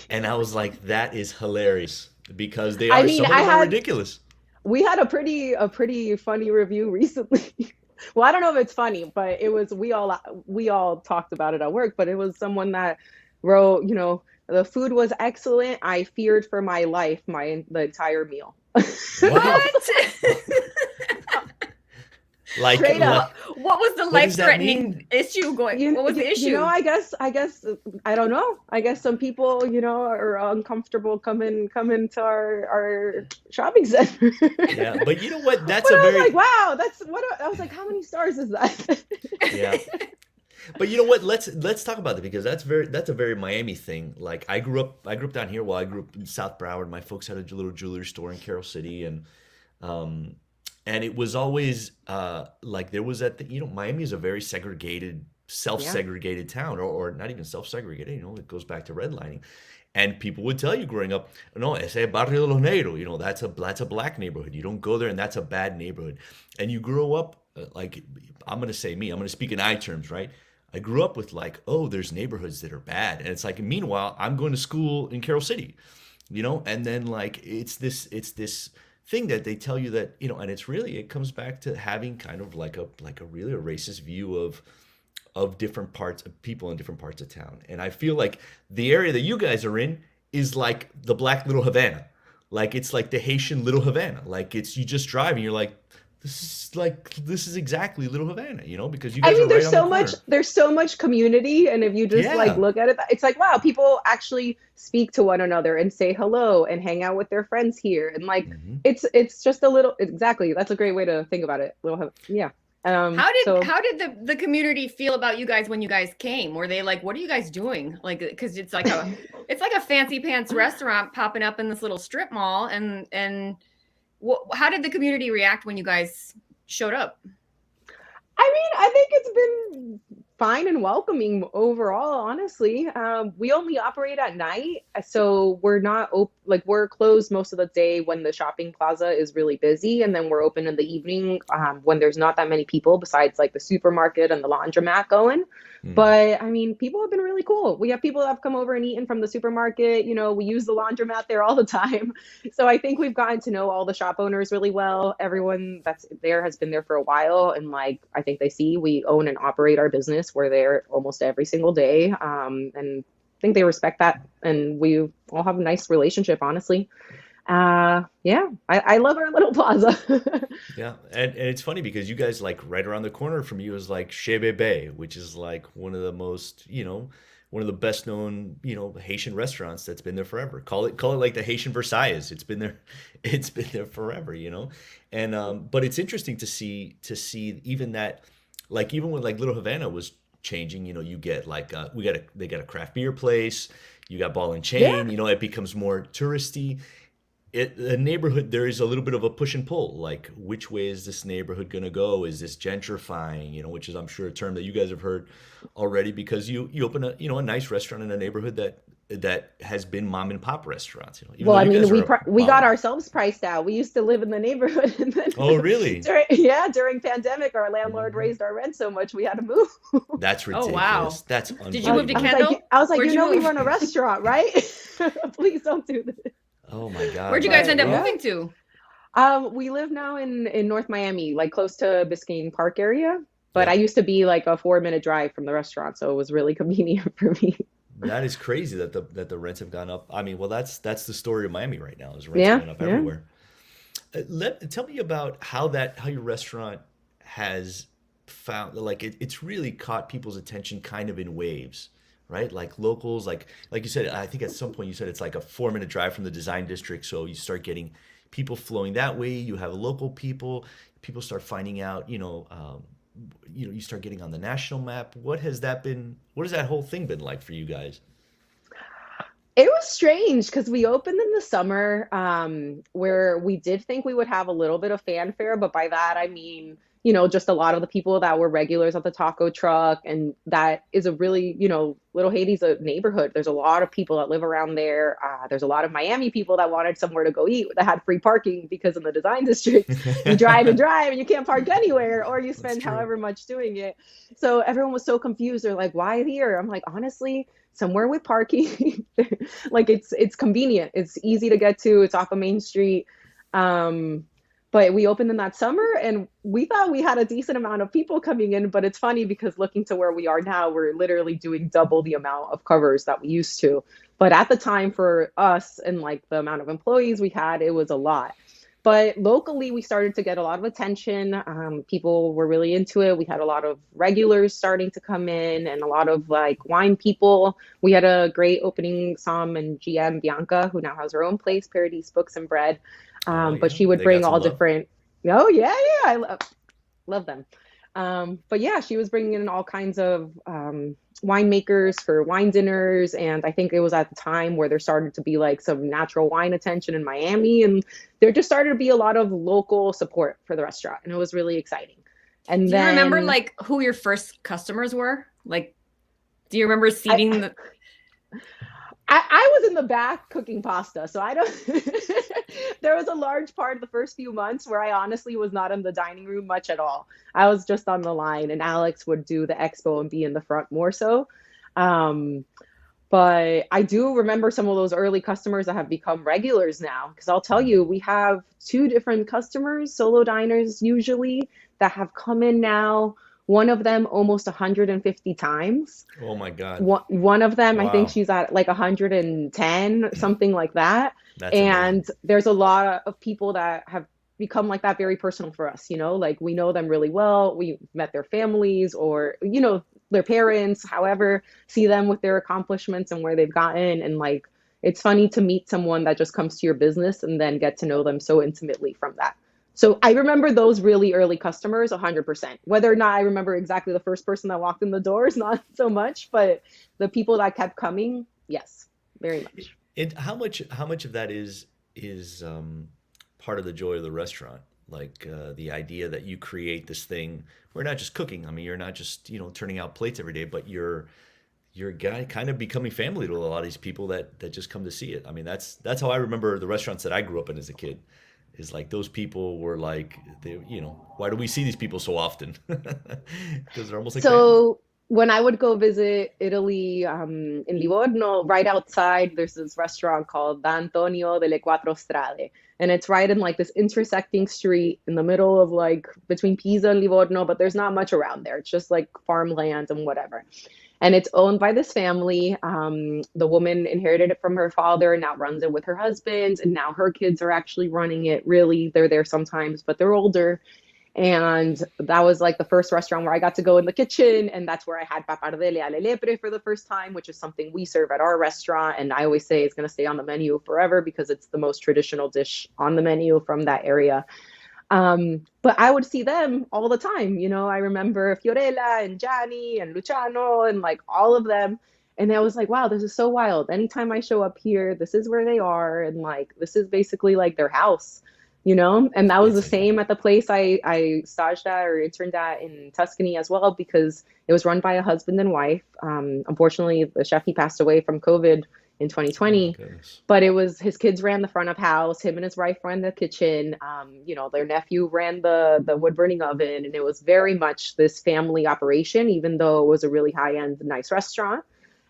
A: and I was like, that is hilarious because they are some of them are ridiculous.
C: We had a pretty funny review recently. Well, I don't know if it's funny, but it was we all talked about it at work. But it was someone that wrote, you know, the food was excellent. I feared for my life the entire meal.
B: What?
A: Like,
B: what was the life-threatening issue going? What was the issue?
C: You know, I guess I don't know. I guess some people, you know, are uncomfortable coming to our shopping center.
A: Yeah, but you know what? I
C: was like, wow, I was like, how many stars is that?
A: Yeah. But you know what? Let's talk about it because that's a very Miami thing. Like I grew up down here. Well, I grew up in South Broward. My folks had a little jewelry store in Carroll City, and it was always like there was Miami is a very segregated, self-segregated town, or not even self-segregated. You know, it goes back to redlining, and people would tell you growing up, no, ese barrio de los negros. You know, that's a black neighborhood. You don't go there, and that's a bad neighborhood. And you grow up like I'm gonna speak in I terms, right? I grew up with like, oh, there's neighborhoods that are bad. And it's like, meanwhile, I'm going to school in Carroll City, you know? And then like, it's this thing that they tell you that, you know, and it comes back to having kind of like a really a racist view of different parts of people in different parts of town. And I feel like the area that you guys are in is like the Black Little Havana. Like, it's like the Haitian Little Havana. Like you just drive and you're like, this is exactly Little Havana, you know, because you guys are right on the corner.
C: There's so much community, and if you just like look at it, it's like, wow, people actually speak to one another and say hello and hang out with their friends here, and like it's just a little exactly. That's a great way to think about it. Yeah.
B: How did the community feel about you guys when you guys came? Were they like, what are you guys doing? Like, because it's like a fancy pants restaurant popping up in this little strip mall, and how did the community react when you guys showed up?
C: I mean, I think it's been fine and welcoming overall, honestly. We only operate at night, so we're not like we're closed most of the day when the shopping plaza is really busy, and then we're open in the evening when there's not that many people besides like the supermarket and the laundromat going.
A: Hmm.
C: But I mean, people have been really cool. We have people that have come over and eaten from the supermarket. We use the laundromat there all the time. So I think we've gotten to know all the shop owners really well. Everyone that's there has been there for a while. And like, I think they see we own and operate our business. We're there almost every single day. And I think they respect that. And we all have a nice relationship, honestly. Yeah, I love our little plaza.
A: Yeah, and it's funny because you guys like right around the corner from you is like Chez Bebe, which is like one of the most, one of the best known, Haitian restaurants that's been there forever. Call it like the Haitian Versailles. It's been there, it's been there forever. And but it's interesting to see even that, like even when like Little Havana was changing, you get like they got a craft beer place, you got ball and
C: Yeah.
A: chain, it becomes more touristy. The neighborhood, there is a little bit of a push and pull, like which way is this neighborhood going to go? Is this gentrifying, which is I'm sure a term that you guys have heard already, because you open a nice restaurant in a neighborhood that has been mom and pop restaurants, even
C: Well,
A: though
C: I
A: you
C: mean,
A: guys are
C: we
A: a
C: we
A: mom
C: got
A: and
C: ourselves priced out. We used to live in the neighborhood, and then
A: oh really?
C: during pandemic, our landlord
A: Mhm.
C: raised our rent so much we had to move.
A: That's
B: Oh, wow.
A: ridiculous. That's
B: Did you move to
C: I was
A: unbelievable.
C: like,
B: Kendall?
C: I was like,
B: Where'd you
C: we
B: move?
C: run a restaurant, right? Please don't do this.
A: Oh my God,
B: Where'd you guys
A: that's
C: But
B: end up
C: yeah,
B: moving to?
C: we live now in North Miami, like close to Biscayne Park area. But I
A: yep.
C: used to be like a 4-minute drive from the restaurant, so it was really convenient for me.
A: That is crazy that the rents have gone up. I mean, well, that's the story of Miami right now, is rents
C: Yeah,
A: going up
C: yeah.
A: everywhere. Tell me about how your restaurant has found, like it's really caught people's attention kind of in waves, right? Like locals, like you said, I think at some point you said it's like a 4-minute drive from the design district, so you start getting people flowing that way. You have local people start finding out, you start getting on the national map. What has that been? What has that whole thing been like for you guys?
C: It was strange because we opened in the summer, where we did think we would have a little bit of fanfare, but by that I mean, just a lot of the people that were regulars at the taco truck, and that is a really, Little Haiti's a neighborhood. There's a lot of people that live around there. There's a lot of Miami people that wanted somewhere to go eat that had free parking because in the design district, you drive and drive and you can't park anywhere, or you
A: That's
C: spend
A: true.
C: however much doing it. So everyone was so confused. They're like, "Why here?" I'm like, honestly, somewhere with parking. Like it's convenient. It's easy to get to. It's off of Main Street. Um, but we opened in that summer and we thought we had a decent amount of people coming in, but it's funny because looking to where we are now, we're literally doing double the amount of covers that we used to. But at the time for us and like the amount of employees we had, it was a lot. But locally, we started to get a lot of attention. People were really into it. We had a lot of regulars starting to come in and a lot of like wine people. We had a great opening som and GM Bianca, who now has her own place, Paradise Books and Bread.
A: Oh
C: But
A: yeah,
C: she would
A: they got
C: bring
A: some
C: all
A: love.
C: different. Oh yeah, yeah, love them. But yeah, she was bringing in all kinds of winemakers for wine dinners, and I think it was at the time where there started to be like some natural wine attention in Miami, and there just started to be a lot of local support for the restaurant, and it was really exciting. And
B: Do you remember
C: then
B: like who your first customers were? Like, do you remember
C: I,
B: seating the?
C: I was in the back cooking pasta, so I don't. There was a large part of the first few months where I honestly was not in the dining room much at all. I was just on the line, and Alex would do the expo and be in the front more so. Um, but I do remember some of those early customers that have become regulars now, because I'll tell you, we have two different customers, solo diners usually, that have come in now. One of them almost 150 times.
A: Oh my God.
C: One of them, I think
A: Wow.
C: she's at like 110, something like that.
A: That's amazing.
C: And there's a lot of people that have become like that very personal for us, like we know them really well. We met their families or, their parents, however, see them with their accomplishments and where they've gotten. And like, it's funny to meet someone that just comes to your business and then get to know them so intimately from that. So I remember those really early customers 100%. Whether or not I remember exactly the first person that walked in the doors, not so much, but the people that kept coming, yes, very much.
A: And how much of that is part of the joy of the restaurant? Like the idea that you create this thing. We're not just cooking. I mean, you're not just turning out plates every day, but you're guy kind of becoming family to a lot of these people that just come to see it. I mean, that's how I remember the restaurants that I grew up in as a kid. Is like those people were like, why do we see these people so often? Because they're almost like family.
C: So when I would go visit Italy, in Livorno, right outside, there's this restaurant called Da Antonio delle Quattro Strade. And it's right in like this intersecting street in the middle of like between Pisa and Livorno, but there's not much around there. It's just like farmland and whatever. And it's owned by this family. The woman inherited it from her father and now runs it with her husband. And now her kids are actually running it. Really, they're there sometimes, but they're older. And that was like the first restaurant where I got to go in the kitchen. And that's where I had pappardelle alle lepre for the first time, which is something we serve at our restaurant. And I always say it's going to stay on the menu forever because it's the most traditional dish on the menu from that area. But I would see them all the time. I remember Fiorella and Gianni and Luciano and like all of them. And I was like, wow, this is so wild. Anytime I show up here, this is where they are. And like, this is basically like their house. And that was the same at the place I staged at or interned at in Tuscany as well, because it was run by a husband and wife. Unfortunately, the chef, he passed away from COVID in 2020, but it was his kids ran the front of house. Him and his wife ran the kitchen. Their nephew ran the wood burning oven, and it was very much this family operation, even though it was a really high end, nice restaurant.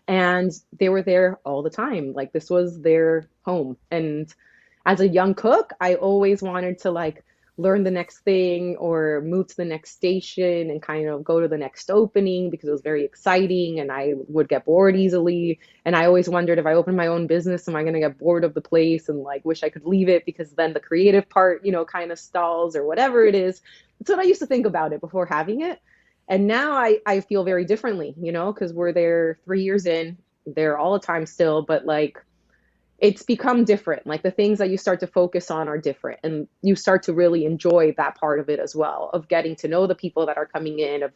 C: And they were there all the time. Like this was their home. And as a young cook, I always wanted to like learn the next thing or move to the next station and kind of go to the next opening because it was very exciting and I would get bored easily. And I always wondered, if I open my own business, am I going to get bored of the place and like wish I could leave it because then the creative part, kind of stalls or whatever it is. That's what I used to think about it before having it. And now I feel very differently, because we're there 3 years in, there all the time still, but like, it's become different. Like the things that you start to focus on are different, and you start to really enjoy that part of it as well, of getting to know the people that are coming in, of,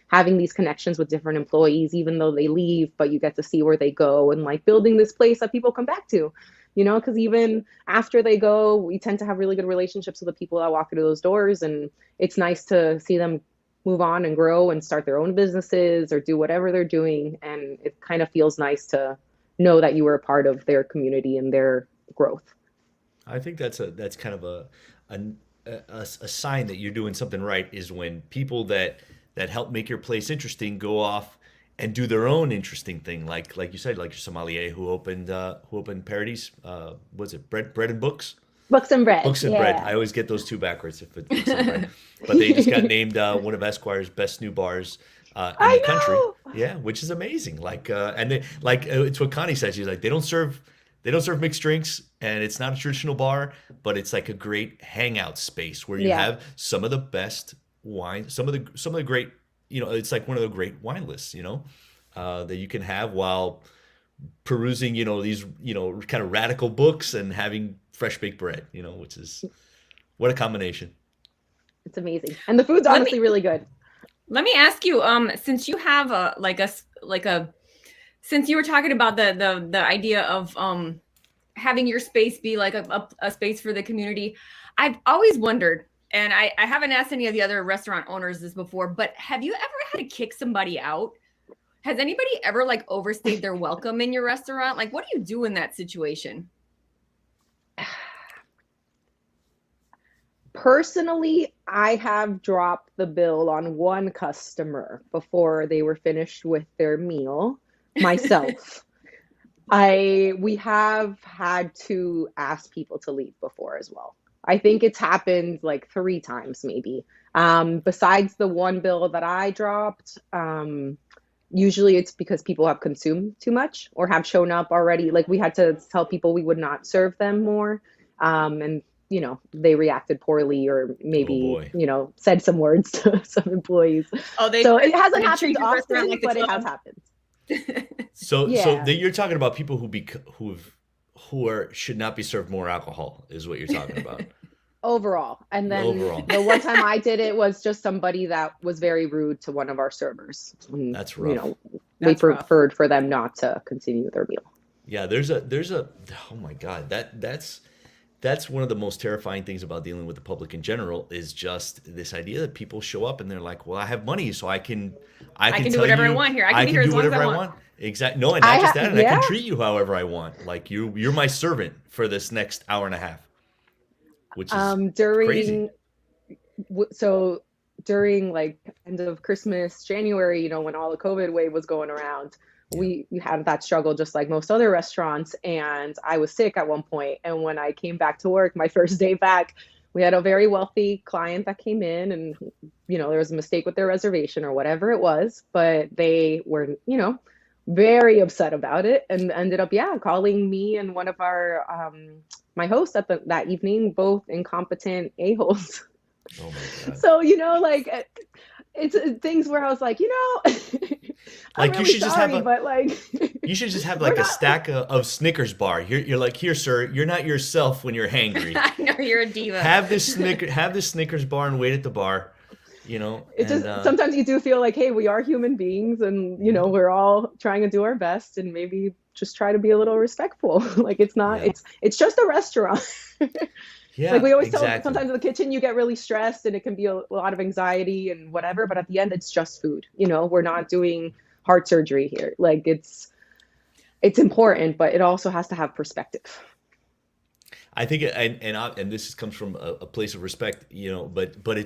C: having these connections with different employees, even though they leave, but you get to see where they go and like building this place that people come back to, because even after they go, we tend to have really good relationships with the people that walk through those doors. And it's nice to see them move on and grow and start their own businesses or do whatever they're doing. And it kind of feels nice to know that you were a part of their community and their growth.
A: I think that's kind of a sign that you're doing something right, is when people that help make your place interesting go off and do their own interesting thing, like you said, like your sommelier who opened Parodies. Was it bread and books?
C: Books and bread.
A: Books and bread. I always get those two backwards. If it's books and bread. But they just got named one of Esquire's best new bars in the country. Yeah, which is amazing. Like, and they, like, it's what Connie said. She's like, they don't serve mixed drinks, and it's not a traditional bar, but it's like a great hangout space where you have some of the best wine, some of the great, it's like one of the great wine lists, that you can have while perusing, these, kind of radical books and having fresh baked bread, which is, what a combination.
C: It's amazing. And the food's honestly really good.
B: Let me ask you, since you have since you were talking about the idea of having your space be like a space for the community, I've always wondered, and I haven't asked any of the other restaurant owners this before, but have you ever had to kick somebody out? Has anybody ever like overstayed their welcome in your restaurant? Like, what do you do in that situation?
C: Personally, I have dropped the bill on one customer before they were finished with their meal myself. We have had to ask people to leave before as well. I think it's happened like 3 times maybe. Besides the one bill that I dropped, usually it's because people have consumed too much or have shown up already. Like we had to tell people we would not serve them more. And they reacted poorly or maybe, said some words to some employees. So it hasn't happened often, like but it has happened.
A: So you're talking about people who should not be served more alcohol is what you're talking about.
C: Overall. And then the one time I did it was just somebody that was very rude to one of our servers. And,
A: that's rough.
C: We preferred for them not to continue their meal.
A: Yeah, there's a oh my God, that's one of the most terrifying things about dealing with the public in general is just this idea that people show up and they're like, well, I have money, so I can
B: do
A: tell
B: whatever I
A: you,
B: want here. I can be here
A: do
B: as long as
A: whatever
B: I
A: I
B: want.
A: want. Exactly. No, and not just that, and I
C: yeah.
A: can treat you however I want. Like you're my servant for this next hour and a half, which is crazy.
C: So during like end of Christmas, January, you know, when all the COVID wave was going around, we had that struggle just like most other restaurants. And I was sick at one point. And when I came back to work, my first day back, we had a very wealthy client that came in and, you know, there was a mistake with their reservation or whatever it was, but they were, you know, very upset about it and ended up, calling me and one of our, my hosts at that evening, both incompetent a-holes.
A: Oh my God.
C: So, you know, like it's things where I was like, you know, I'm
A: Like
C: really
A: you should just
C: sorry,
A: have
C: but like
A: you should just have
C: we're
A: like a
C: not-
A: stack of Snickers bar. You're like, here, sir, you're not yourself when you're hangry.
B: I know you're a diva.
A: Have this Snickers bar and wait at the bar. You know,
C: it just
A: and,
C: sometimes you do feel like, hey, we are human beings and, you know, we're all trying to do our best and maybe just try to be a little respectful. Like it's not, it's just a restaurant.
A: yeah,
C: Like we always
A: exactly.
C: tell, sometimes in the kitchen you get really stressed and it can be a lot of anxiety and whatever, but at the end it's just food. You know, we're not doing heart surgery here. Like it's important, but it also has to have perspective.
A: I think, and this comes from a place of respect, you know, but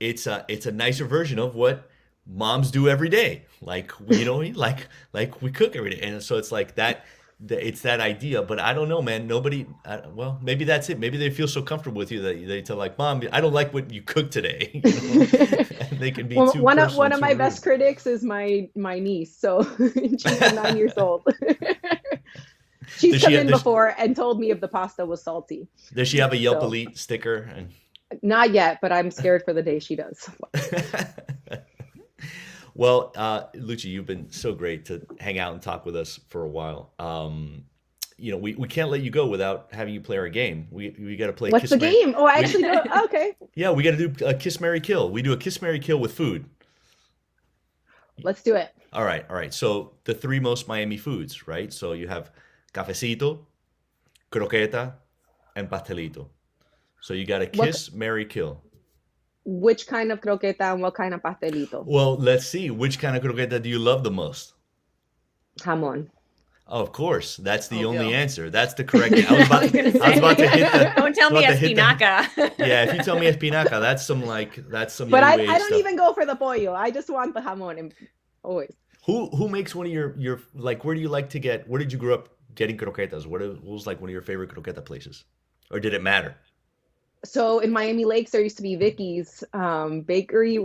A: it's a nicer version of what moms do every day. Like, you know, like we cook every day, and so it's like that. It's that idea, but I don't know, man. Nobody. Well, maybe that's it. Maybe they feel so comfortable with you that they tell like, "Mom, I don't like what you cook today." You know? And they can be too
C: one
A: personal,
C: of
A: too
C: my
A: rude.
C: best critics is my niece. So she's 9 years old. She's
A: Does
C: come
A: she-
C: in
A: does-
C: before and told me if the pasta was salty.
A: Does she have a Yelp
C: So-
A: Elite sticker? And
C: Not yet, but I'm scared for the day she does.
A: well, Luci, you've been so great to hang out and talk with us for a while. You know, we can't let you go without having you play our game. We got to play.
C: What's
A: Kiss
C: the
A: Mary-
C: game? Oh, I actually don't. Okay,
A: Yeah, we got to do a Kiss Mary Kill. We do a Kiss Mary Kill with food.
C: let's do it.
A: All right. So the three most Miami foods, right? So you have cafecito, croqueta, and pastelito. So you got to
C: What-
A: kiss, marry, kill.
C: Which kind of croqueta and what kind of pastelito?
A: Well, let's see. Which kind of croqueta do you love the most?
C: Jamon.
A: Oh, of course. That's the
B: Oh,
A: only
B: Bill.
A: answer. That's the correct answer. I was about to hit the.
B: Don't tell me
A: about to hit the-
B: espinaca.
A: Yeah, if you tell me espinaca, that's some
C: But I
A: new age
C: don't
A: stuff.
C: even go for the pollo. I just want the jamon and always.
A: Who makes one of your like? Where do you like to get? Where did you grow up getting croquetas? What was like one of your favorite croqueta places, or did it matter?
C: So in Miami Lakes, there used to be Vicky's bakery,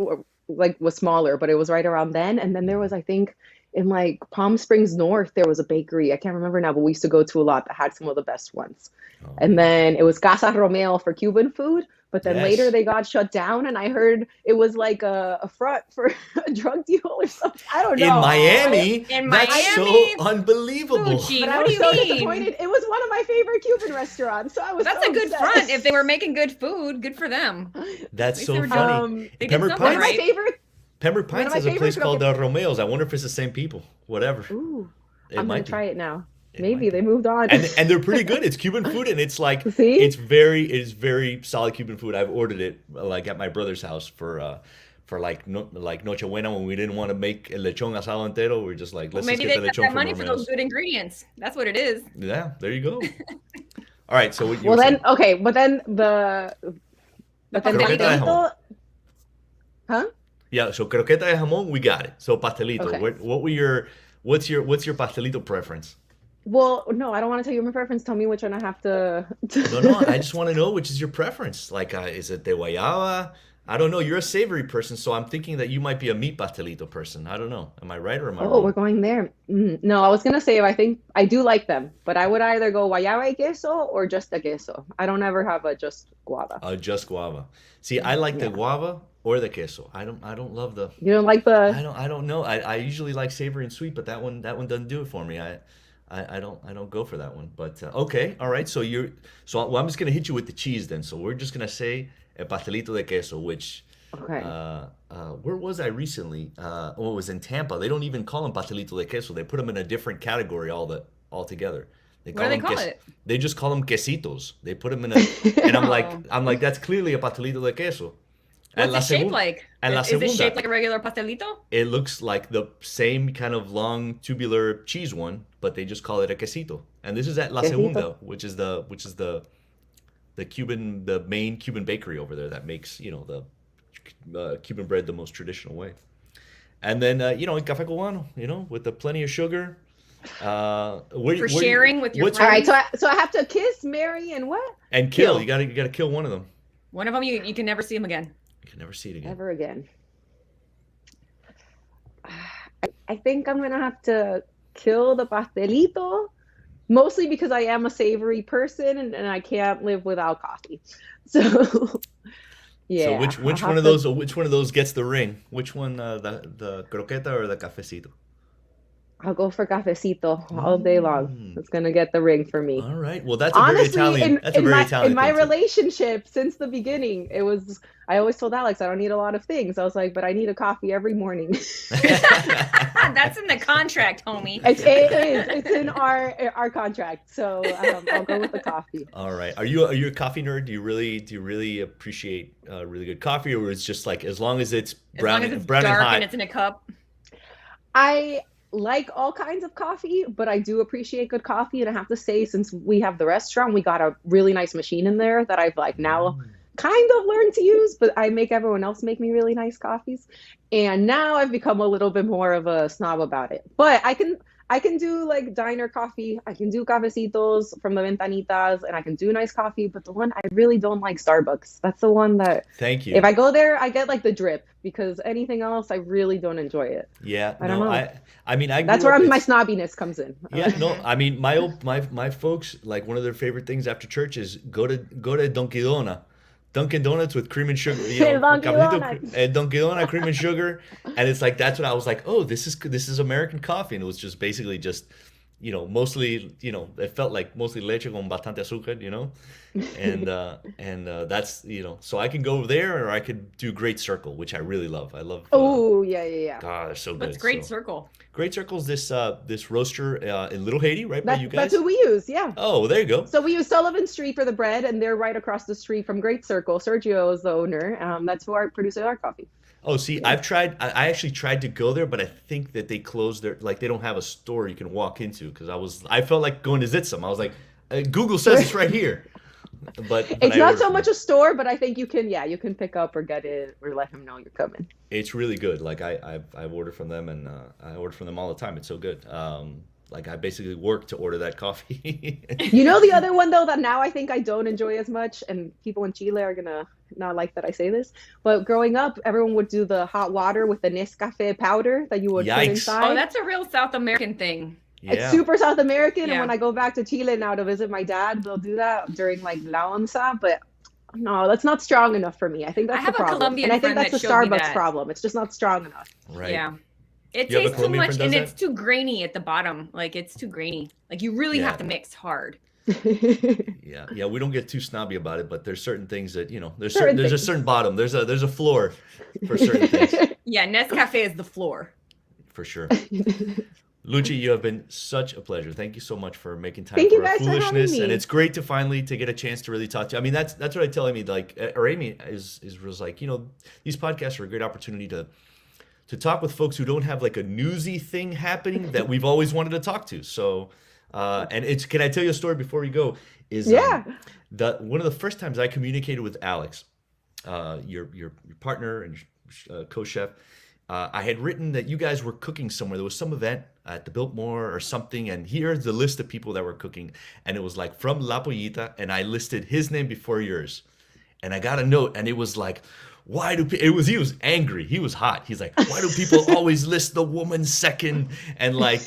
C: like was smaller, but it was right around then. And then there was, I think, in like Palm Springs North, there was a bakery. I can't remember now, but we used to go to a lot that had some of the best ones.
A: Oh.
C: And then it was Casa Romeo for Cuban food. But then
A: Yes.
C: later they got shut down, and I heard it was like a front for a drug deal or something. I don't know.
A: In Miami,
B: In
A: that's
B: Miami?
A: so unbelievable.
B: Gucci.
C: But I
B: What
C: was
B: do
C: so
B: you mean?
C: disappointed. It was one of my favorite Cuban restaurants, so I was.
B: That's
C: so
B: a good
C: upset.
B: front. If they were making good food, good for them.
A: That's
B: At least
A: so
B: they were
A: funny.
B: They did
A: Pembroke
B: something
C: one of
A: Pines,
C: my
B: right.
C: favorite.
A: Pembroke
C: one of
A: Pines
C: my
A: has a place
C: favorite
A: called Romeo's. I wonder if it's the same people. Whatever.
C: Ooh,
A: It
C: I'm
A: might
C: gonna
A: be.
C: try it now.
A: It
C: Maybe
A: might
C: they
A: be.
C: moved on.
A: And they're pretty good. It's Cuban food, and it's like
C: See?
A: it is very solid Cuban food. I've ordered it like at my brother's house for like Nochebuena when we didn't want to make el lechon asado entero. We're just like, let's
B: Maybe
A: just
B: they
A: get the
B: got
A: lechon
B: that
A: from
B: money for
A: Romeo's.
B: those good ingredients. That's what it is.
A: Yeah, there you go. All right, so what you
C: well
A: were
C: then,
A: saying.
C: okay, but then the
A: Croqueta de jamón.
C: pastelito, huh?
A: Yeah, so croqueta de jamón, we got it. So pastelito,
C: Okay.
A: what's your pastelito preference?
C: Well, no, I don't want to tell you my preference. Tell me which one I have to.
A: No, I just want to know which is your preference. Like, is it de guayaba? I don't know. You're a savory person, so I'm thinking that you might be a meat pastelito person. I don't know. Am I right or am I
C: Oh,
A: wrong?
C: we're going there. No, I was gonna say I think I do like them, but I would either go guayaba y queso or just the queso. I don't ever have a just guava.
A: Just guava. See, I like the
C: Yeah.
A: guava or the queso. I don't love the.
C: You don't like the?
A: I don't know. I usually like savory and sweet, but that one doesn't do it for me. I don't go for that one. But okay, all right. So I'm just gonna hit you with the cheese then. So we're just gonna say el pastelito de queso, which
C: Okay.
A: where was I recently? It was in Tampa. They don't even call them pastelito de queso. They put them in a different category altogether. They
B: What do they
A: them
B: call
A: ques-
B: it?
A: They just call them quesitos. They put them in a, and I'm like, that's clearly a pastelito de queso. And
B: What's it shaped like?
A: And la
B: Is it
A: segunda,
B: shaped like a regular pastelito?
A: it looks like the same kind of long tubular cheese one, but they just call it a quesito. And this is at La
C: Quesito.
A: Segunda, which is the main Cuban bakery over there that makes the Cuban bread the most traditional way. And then in café cubano, with the plenty of sugar.
B: For sharing with your
C: All
B: friends.
C: right, so I have to kiss, marry, and what?
A: and kill. You gotta kill one of them.
B: One of them, you can never see them again.
A: You can never see it again.
C: Ever again. I think I'm gonna have to kill the pastelito, mostly because I am a savory person and I can't live without coffee. So yeah.
A: So which one of those gets the ring? Which one, the croqueta or the cafecito?
C: I'll go for cafecito all day long. It's gonna get the ring for me.
A: All right. Well, that's a very
C: Honestly,
A: Italian. That's a very Italian
C: in my
A: thing, too.
C: relationship since the beginning, I always told Alex I don't need a lot of things. I was like, but I need a coffee every morning.
B: That's in the contract, homie.
C: It is. It's in our contract. So I'll go with the coffee.
A: All right. Are you a coffee nerd? Do you really appreciate really good coffee, or is just like as long as it's brown,
B: as long as it's
A: brown
B: dark
A: and hot?
B: and it's in a cup.
C: I like all kinds of coffee, but I do appreciate good coffee. And I have to say, since we have the restaurant, we got a really nice machine in there that I've now kind of learned to use, but I make everyone else make me really nice coffees. And now I've become a little bit more of a snob about it. But I can do like diner coffee. I can do cafecitos from the Ventanitas, and I can do nice coffee. But the one I really don't like, Starbucks. That's the one that,
A: Thank you.
C: if I go there, I get like the drip, because anything else, I really don't enjoy it.
A: Yeah.
C: I don't know.
A: I mean, I
C: That's
A: grew
C: where
A: up-
C: my snobbiness comes in.
A: Yeah, no, I mean, my folks, like, one of their favorite things after church is go to Dunkin' Donut. Dunkin' Donuts with cream and sugar,
C: Dunkin'
A: cafecito,
C: Donuts.
A: Dunkin' Donut, cream and sugar, and it's like that's what I was like. Oh, this is American coffee, and it was just basically just, mostly, it felt like mostly leche con bastante azúcar, and that's so I can go there, or I could do Great Circle, which I really love. I love.
C: Oh yeah.
A: God, they're so good.
B: What's Great
A: So-
B: Circle?
A: Great Circle's this roaster in Little Haiti, right by you guys.
C: That's who we use, yeah.
A: Oh, there you go.
C: So we use Sullivan Street for the bread, and they're right across the street from Great Circle. Sergio is the owner. That's who produces our coffee.
A: Oh, see, I actually tried to go there, but I think that they closed they don't have a store you can walk into, because I felt like going to Zitsum. I was like, Google says it's right here. But
C: It's
A: I
C: not
A: ordered
C: so
A: from
C: much
A: them.
C: a store, but I think you can pick up or get it or let him know you're coming.
A: It's really good. Like I've ordered from them, and I order from them all the time. It's so good. Like I basically work to order that coffee.
C: You know the other one though that now I think I don't enjoy as much, and people in Chile are gonna not like that I say this, but growing up, everyone would do the hot water with the Nescafe powder that you would put
A: Yikes.
C: inside.
B: Oh, that's a real South American thing.
A: Yeah.
C: It's super South American, and
B: Yeah.
C: when I go back to Chile now to visit my dad, they'll do that during like La Onza, but no, that's not strong enough for me. I think that's
B: I have
C: the
B: a
C: problem.
B: Colombian
C: And I think
B: friend
C: that's the
B: that showed me
C: Starbucks
B: that.
C: problem. It's just not strong enough.
A: Right.
B: Yeah. It
A: You have a
B: tastes too
A: Colombian
B: much,
A: friend
B: and
A: does
B: it's too grainy at the bottom. Like, it's too grainy. Like, you really
A: Yeah.
B: have to mix hard.
A: Yeah. We don't get too snobby about it, but there's certain things that there's
C: Certain
A: there's a
C: things.
A: certain bottom. There's a floor for certain things.
B: Yeah, Nescafe is the floor.
A: For sure. Luci, you have been such a pleasure. Thank you so much for making time
C: Thank
A: for
C: you
A: our
C: guys for having
A: foolishness,
C: me.
A: and it's great to finally to get a chance to really talk to you. I mean, that's what I tell Amy. Like, or Amy was like, these podcasts are a great opportunity to talk with folks who don't have like a newsy thing happening that we've always wanted to talk to. So, and can I tell you a story before we go?
C: Yeah.
A: One of the first times I communicated with Alex, your partner and co-chef. I had written that you guys were cooking somewhere. There was some event at the Biltmore or something, and here's the list of people that were cooking, and it was like from La Pollita, and I listed his name before yours, and I got a note, and it was like, he was angry, he was hot. He's like, why do people always list the woman second, and like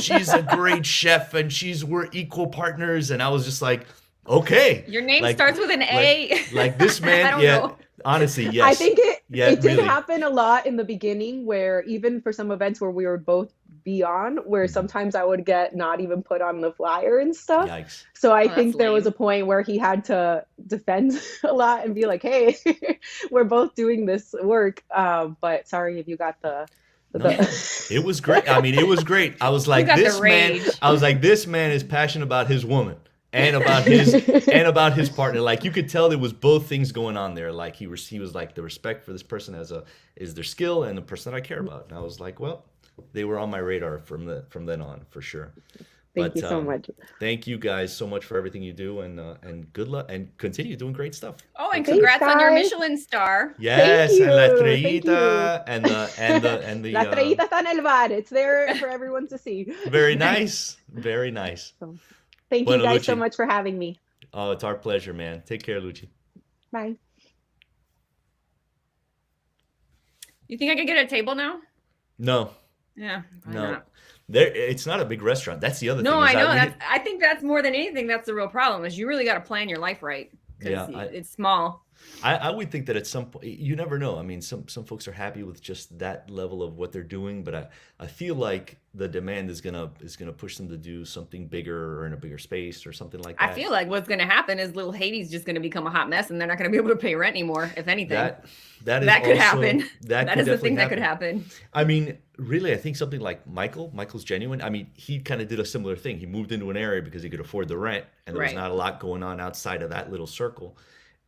A: she's a great chef, and we're equal partners, and I was just like, okay,
B: Your name
A: Like-
B: starts with an A.
A: like this man,
B: I don't
A: yeah.
B: know.
A: Honestly, yes.
C: I think it did
A: really.
C: happen a lot in the beginning, where even for some events where we would both be on, where sometimes I would get not even put on the flyer and stuff.
A: Yikes.
C: So I
B: Oh,
C: think
B: that's
C: there was a
B: lame.
C: point where he had to defend a lot and be like, hey, we're both doing this work. But sorry if you got the
A: No, it was great. I mean, it was great. I was like,
B: got the
A: this man.
B: rage.
A: I was like, this man is passionate about his woman and about his partner. Like you could tell there was both things going on there. Like he was like the respect for this person is their skill and the person that I care about. And I was like, well, they were on my radar from then on for sure.
C: Thank you so much.
A: Thank you guys so much for everything you do, and good luck, and continue doing great stuff.
B: Oh, and
C: Thanks,
B: congrats on your
C: guys.
B: Michelin star.
A: Yes,
C: Thank
A: and La
C: you, thank
A: Treita, and the
C: La Treita está en el bar. It's there for everyone to see.
A: very nice, very nice.
C: So, thank
A: Bueno,
C: you guys so
A: Luchi.
C: much for having me.
A: Oh, it's our pleasure, man. Take care, Luchi.
C: Bye.
B: You think I could get a table now?
A: No,
B: Yeah. why
A: no,
B: not?
A: it's not a big restaurant. That's the other
B: No,
A: thing.
B: I
A: is
B: know. I think that's more than anything. That's the real problem. Is you really got to plan your life right. 'Cause
A: Yeah,
B: it's small.
A: I would think that at some point, you never know. I mean, some folks are happy with just that level of what they're doing, but I feel like the demand is gonna push them to do something bigger or in a bigger space or something like that.
B: I feel like what's going to happen is Little Haiti's just going to become a hot mess, and they're not going to be able to pay rent anymore. If anything,
A: that
B: could
A: also,
B: happen.
A: That
B: That
A: could
B: is the thing
A: definitely
B: that could happen.
A: I mean, really, I think something like Michael's genuine. I mean, he kind of did a similar thing. He moved into an area because he could afford the rent, and there was
B: Right.
A: not a lot going on outside of that little circle.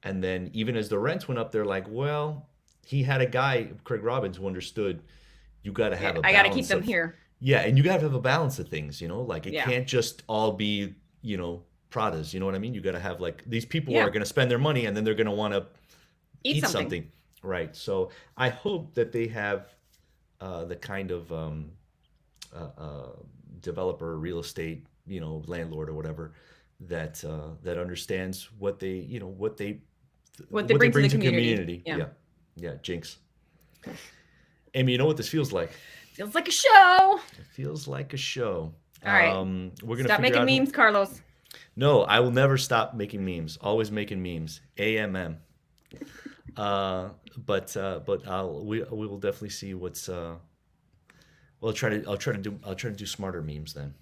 A: And then even as the rents went up, they're like, well, he had a guy, Craig Robbins, who understood you got to have a
B: I got to
A: balance
B: keep them
A: of-
B: here.
A: Yeah, and you got to have a balance of things, like it
B: Yeah.
A: can't just all be, Pradas, you know what I mean? You got to have like these people
B: Yeah.
A: are going to spend their money and then they're going to want to
B: Eat
A: eat
B: something.
A: something. Right. So I hope that they have the kind of developer, real estate, landlord or whatever that understands what they
B: bring to the community.
A: Yeah. Yeah. Jinx. Amy, you know what this feels like?
B: Feels like a show.
A: It feels like a show.
B: All right.
A: We're gonna
B: Stop
A: figure
B: making
A: out
B: memes, Carlos.
A: No, I will never stop making memes. Always making memes. AMM. But we will definitely see what's. Well, I'll try to do smarter memes then,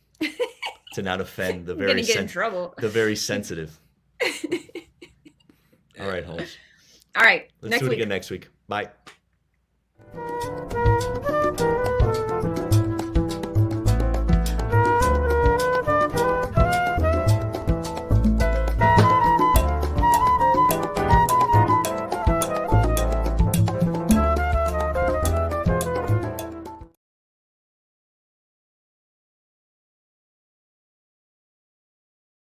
A: to not offend the
B: I'm gonna
A: very
B: get in trouble.
A: the very sensitive. All right, Holmes.
B: All right.
A: Let's
B: next
A: do it
B: week.
A: again next week. Bye.